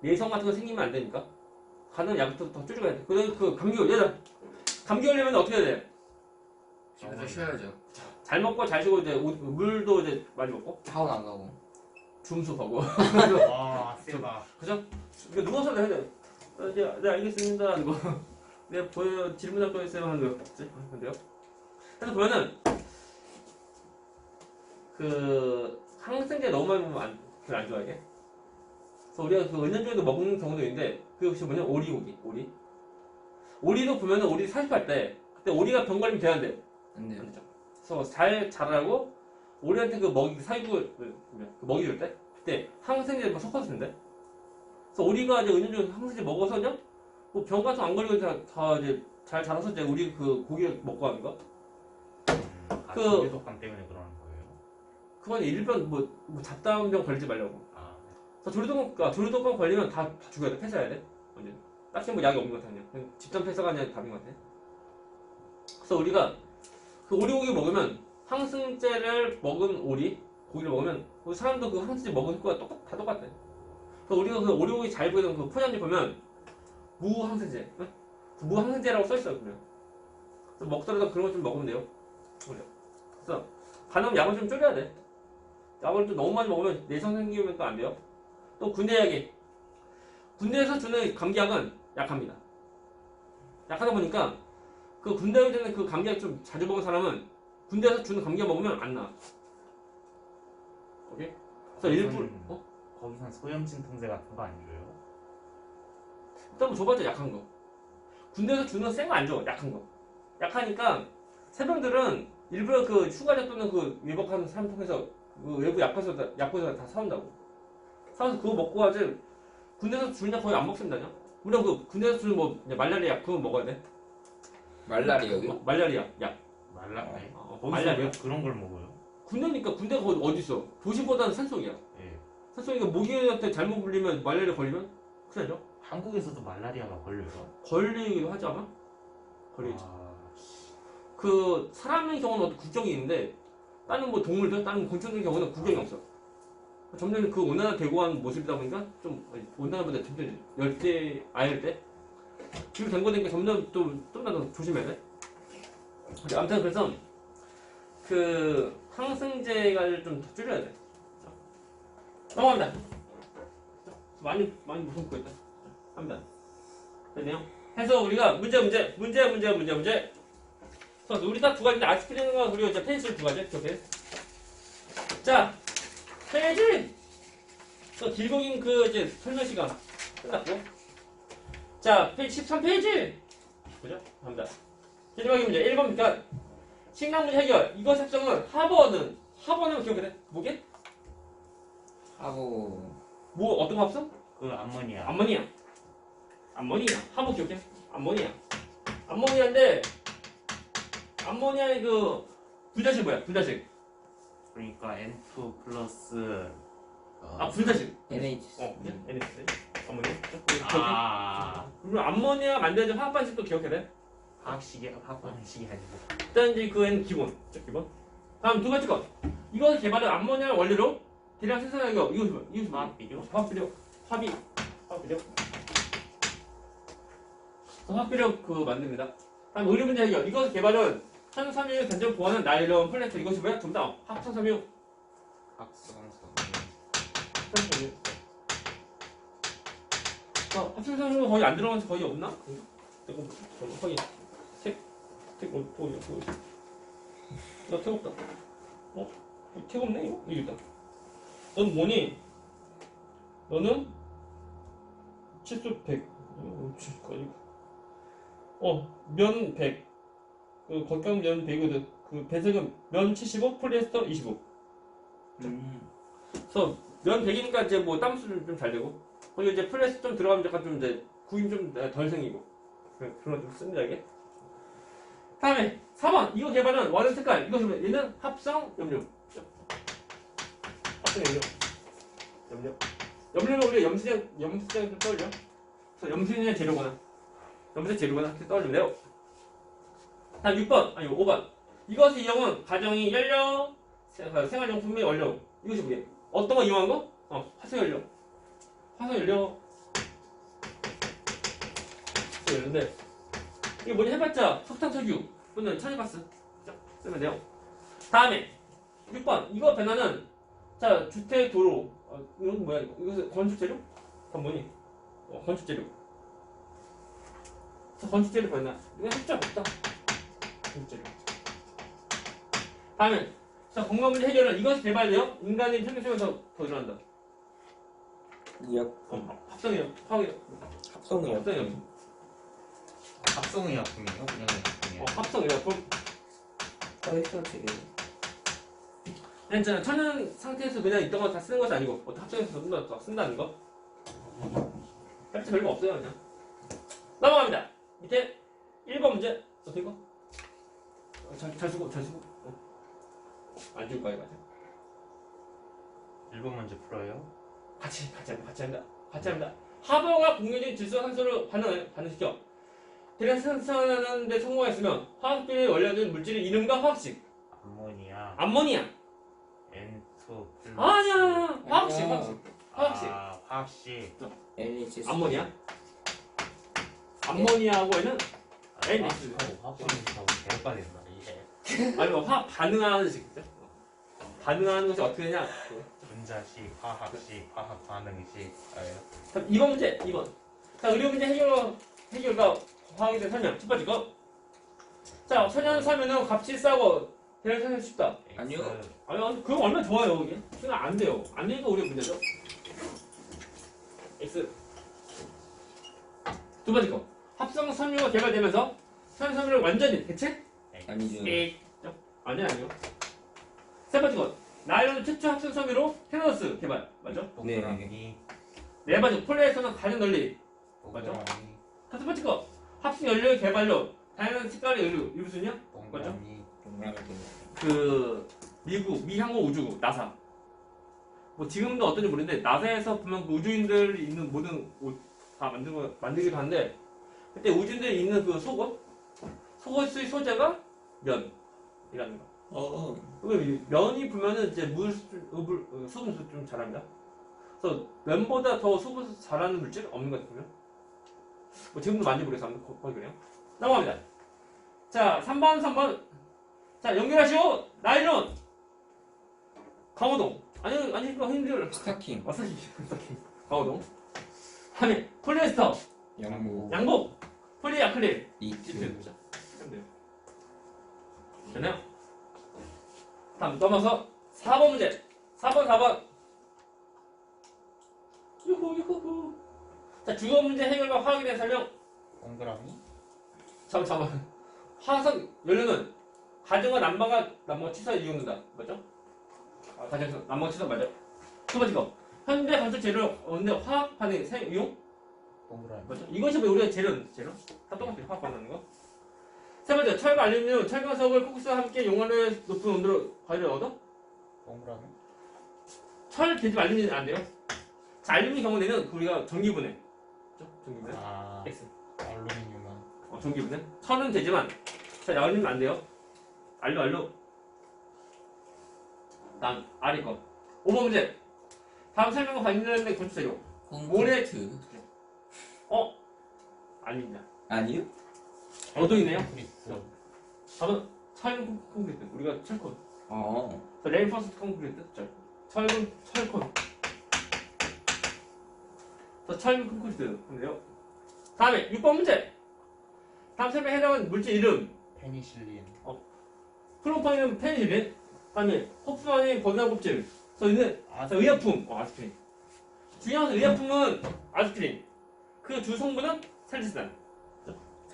S1: 내성 같은 거 생기면 안 되니까 가는 약부터 더 줄여야 돼. 그래서 감기 걸리면 어떻게 해야 돼?
S2: 집에서 쉬어야죠.
S1: 잘 먹고 잘 쉬고 이제 물도 이제 많이 먹고
S2: 학원 안 가고.
S1: 줌수하고
S3: 와 세다.
S1: 그죠? 그러니까 누워서 해야 돼. 네 알겠습니다. 이거 내가 질문할 거 있어요 하는 거 없지? 근데요? 그래서 보면은 항생제 너무 많이 먹으면 안 좋아하게. 그래서 우리가 은연중에도 먹는 경우도 있는데 그게 혹시 뭐냐 오리고기. 오리도 보면은 오리 사육할 때 그때 오리가 병 걸리면 되는데
S2: 안 돼요.
S1: 안 되죠. 그래서 잘 자라고 오리한테 그 먹이 사육을 그 먹이 줄 때 그때 항생제 막 섞어서 준대. 그래서 오리가 이제 은연중에 항생제 먹어서요 뭐 병 같은 거 안 걸리고 다 이제 잘 자라서 이제 우리 그 고기 먹고 하는 거. 그-
S3: 조개 독감 때문에 그러는 거예요.
S1: 그건 일반 뭐 잡담병 걸리지 말라고.
S3: 아,
S1: 그래서 조류독감 걸리면 다 죽여야 돼. 폐사해야 돼. 완전. 딱히 뭐 약이 없는 것 같아. 그냥 집단 폐사가 아니라 답인 것 같아. 그래서 우리가 그 오리고기 먹으면 항생제를 먹은 오리 고기를 먹으면 우리 사람도 그 항생제 먹은 효과가 다 똑같아. 그래서 우리가 그 오리고기 잘 보이는 그 포장지 보면 무항생제, 응? 그 무항생제라고 써 있어요. 그러면 그래서 먹더라도 그런 거 좀 먹으면 돼요. 그래. 그래서 가능하면 약을 좀 줄여야 돼. 약을 좀 너무 많이 먹으면 내성 생기면 또 안 돼요. 또 군대 약이 군대에서 주는 감기약은 약합니다. 약하다 보니까 그 군대 가기 전에 그 감기약 좀 자주 먹은 사람은 군대에서 주는 감기약 먹으면 안 나. 오케이? 그래서 일부러
S3: 거기선 소염진 통제 같은 거 안 줘요?
S1: 일단 뭐 줘봤자 약한 거. 군대에서 주는 센 거 안 줘. 약한 거. 약하니까 새병들은 일부러 그 휴가제 또는 그 외박하는 사람 통해서 그 외부 약국에서 다 사온다고. 사와서 그거 먹고 하지. 군대에서 주는 약 거의 안 먹습니다요. 물론 그 군대에서 주는 뭐 말라리아 약 그거 먹어야 돼.
S2: 말라리아요?
S1: 말라리아 약.
S3: 말라네.
S1: 거기서
S3: 말라
S1: 왜
S3: 왜 그런 걸 먹어요?
S1: 군대니까 군대가 어디 있어? 도시보다는 산속이야.
S3: 예.
S1: 산속이니까 모기한테 잘못 물리면 말라리아 걸리면 큰일 나죠.
S3: 한국에서도 말라리아가 걸려요.
S1: 걸리기도 하지 않아? 걸리지.
S3: 아,
S1: 그 사람의 경우는 어떤 국경이 있는데 다른 뭐 동물들, 다른 곤충들 경우는 국경이 없어. 점점 그 온난화 되고 한 모습이다 보니까 좀 온난화보다 점점 열대 아일 때 지금 된 거니까 점점 좀더 조심해야 돼. 아무튼 그래서 그 항생제를 좀 더 줄여야 돼. 넘어갑니다. 많이 무섭고 있다. 합니다. 됐네요. 해서 우리가 문제. 그래서 우리 딱 두 가지인데 아스피린과 그리고 이제 페니실린 두 가지. 이렇게. 자, 페이지. 또 길고 긴 그 이제 설명 시간 끝났고. 자, 페이지 13페이지. 그죠? 갑니다. 마지막 문제 1번입니까? 식량 문제 해결. 이것 합성은 하버는 기억해 돼? 뭐게?
S2: 하고
S1: 뭐 어떤 거 합성?
S3: 그 암모니아.
S1: 암모니아. 하버 기억해? 암모니아인데 암모니아의 그 분자식 뭐야? 분자식.
S3: 그러니까 N2 플러스
S1: 분자식.
S2: NH
S1: NH. 암모니아. 그리고 암모니아 만드는 화학 반식도 기억해야 돼?
S3: 화학식이 아니고.
S1: 일단 이제 그 N 기본. 다음 두 번째 거. 이거 개발은 암모니아 원료로 대량 생산하는 거. 이거
S3: 화학 비료?
S1: 화학비료 그 만듭니다. 다음 의료 문제 해결. 이것 개발은 탄산삼유 단전 보완은 나일론 플레이트. 이것이 뭐야? 전부 다 합성삼유. 합성삼유가 거의 안 들어가서 거의 없나? 거의 택 없다. 택 없네 이거? 이거 있다. 넌 뭐니? 너는 치수 100. 면 100. 그 겉감 면 100이거든. 그 배색은 면 75, 폴리에스터 25. 그래서 면 100이니까 이제 뭐 땀수 좀 잘 되고. 그리고 이제 폴리에스터 좀 들어가면 약간 좀 이제 구김 좀 덜 생기고. 그런 거 좀 씁니다 이게. 다음에 4번 이거 개발은 원형 색깔. 이거 좀 얘는 합성 염료. 합성 염료. 염료는 우리가 염수장 좀 떠올려. 그래서 염수의 재료구나 이렇게 떠올리면 돼요. 다음 6번, 아니 5번. 이것의 이용은 가정이 연료, 생활용품의 원료. 이것이 뭐예요? 어떤 거 이용한 거? 화석연료. 화석연료인데 이게 뭐냐 해봤자 석탄석유 또는 천연가스 쓰면 돼요. 다음에 6번. 이거 변화는 자 주택 도로. 이건 뭐야 이거? 이것은 건축재료? 그건 뭐니? 건축재료. 건축재료 변화. 이건 숫자 없다. 건축재료. 다음에 자 건강 문제 해결은 이것이 개발돼요. 인간의 평균 수명에서 더 늘어난다.
S2: 이약
S1: 합성이요. 화학이요.
S2: 합성이요.
S1: 합성이요.
S3: 합성의약품이에요? 그냥 의약품이에요?
S1: 합성이야. 그럼
S2: 써있어 되게.
S1: 그냥 있잖아. 천연 상태에서 그냥 있던 거 다 쓰는 것이 아니고 어떤 합성해서 쓴다는 거. 별거 없어요 그냥. 넘어갑니다. 밑에 1번 문제 어떻게 읽어? 잘 쓰고. 안 줄 거야 이거.
S3: 1번 문제 풀어요?
S1: 같이 합니다. 하버가 공유적인 질소 산소를 반응시켜 대량 생산하는 데 성공했으면 화학비를 원래는 물질의 이름과 화학식. 암모니아.
S3: N2 플러스.
S1: 아니야. 화학식.
S3: 아, 화학식.
S2: NH
S1: 암모니아. 암모니아하고는 NH.
S3: 화학식하고 개헷갈린다 이게.
S1: 아니 뭐 화학 반응하는 식이죠. 반응하는 것이 어떻게 되냐.
S3: 분자식, 화학식, 화학 반응식.
S1: 자, 2번 문제. 2번. 자, 의료 문제 해결과 화학에 대한 설명. 첫 번째 거. 자, 천연 사면은 값이 싸고 대량 생산이 쉽다.
S2: 아니요.
S1: 아니, 그럼 얼마나 좋아요, 이게? 그냥 안 돼요. 안 되니까 우리가 문제죠. X. 두 번째 거. 합성 섬유가 개발되면서 천연 섬유를 완전히 대체?
S2: 아니죠.
S1: 아니요. 세 번째 거. 나일론 최초 합성 섬유로 테너스 개발. 맞죠?
S3: 동그라미.
S1: 네 번째. 폴리에스터는 가장 널리.
S3: 동그라미.
S1: 다섯 번째 거. 합성 연료의 개발로 다양한 색깔의 의류순이요?
S3: 동그라미.
S1: 미 항공 우주국 나사. 뭐 지금도 어떤지 모르는데 나사에서 보면 그 우주인들이 있는 모든 옷 다 만들기도 하는데 그때 우주인들이 있는 그 속옷의 소재가 면이라는 거. 면이 보면은 이제 수분수 좀 잘합니다. 그래서 면보다 더 수분수 잘하는 물질 없는 것 같으면 뭐 지금도 많이 모르겠어요. 거의 그래요. 넘어갑니다. 자, 3번. 자, 연결하시오. 나일론. 강호동. 아니, 이거 힘들.
S2: 스타킹.
S1: 스타킹. 강호동. 다음에, 폴리에스터. 양복. 폴리아크릴.
S2: 니트.
S1: 됐나요? 다음, 넘어서 4번 문제. 4번. 유후. 자, 주거 문제 해결과 화학에 대한 설명.
S3: 동그라미.
S1: 잠깐만. 화성 연료는 가정과 난방과 취사에 이용된다. 맞죠? 가정에서 난방 취사 맞죠? 두 번째 거. 현대 건축 재료를 얻는데 화학 반응 이용?
S3: 동그라미.
S1: 맞죠? 이것이 우리가 재료. 다 똑같아요. 화학 반응하는 거. 세 번째. 철과 알루미늄, 철광석을 코크스와 함께 용화를 높은 온도로 과일을 얻어?
S3: 동그라미.
S1: 철 대지 알루미늄 안 돼요? 자, 알루미늄 경우에는 우리가 전기분해. 그죠? 전기분해.
S3: 아,
S1: X.
S3: 알루미늄만.
S1: 전기분해. 철은 되지만 자, 알루미늄 안 돼요. 알루. 다음 R이 거. 5번 문제. 다음 설명과 관련된 건축 재료.
S2: 콘크리트.
S1: 아닙니다.
S2: 아니요?
S1: 어도 있네요.
S3: 크리스.
S1: 다음은 철 콘크리트. 우리가 철콘. 레인포스트 콘크리트. 철콘. 철 콘크리트인데요. 다음에 6번 문제. 다음 설명에 해당하는 물질 이름.
S3: 페니실린.
S1: 프로파인은 페니실린. 다음에 홉스만이 건강껍질. 써있는 의약품. 아스피린. 중요한 것은 의약품은 아스피린. 그 주 성분은 살리시단.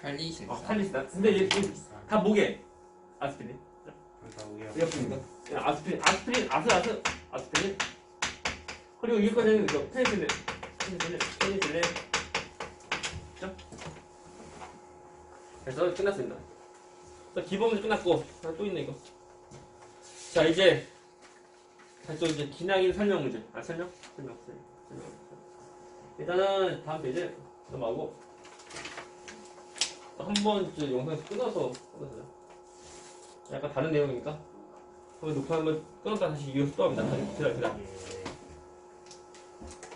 S1: 살리시단. 근데 얘 다 뭐게? 아스피린. 의약품입니다. 아스피린, 아스피린. 그리고 여기까지는 페니실린. 그죠? 그래서 끝났습니다. 기본 문제 끝났고, 또 있네, 이거. 자, 이제, 다시 또 이제 기나긴 설명 문제. 설명. 일단은 다음 페이지 넘어가고, 한번 이제 영상에서 끊어서요. 약간 다른 내용이니까. 그걸 녹화 한번 끊었다 다시 이어서 또 합니다. 기다려.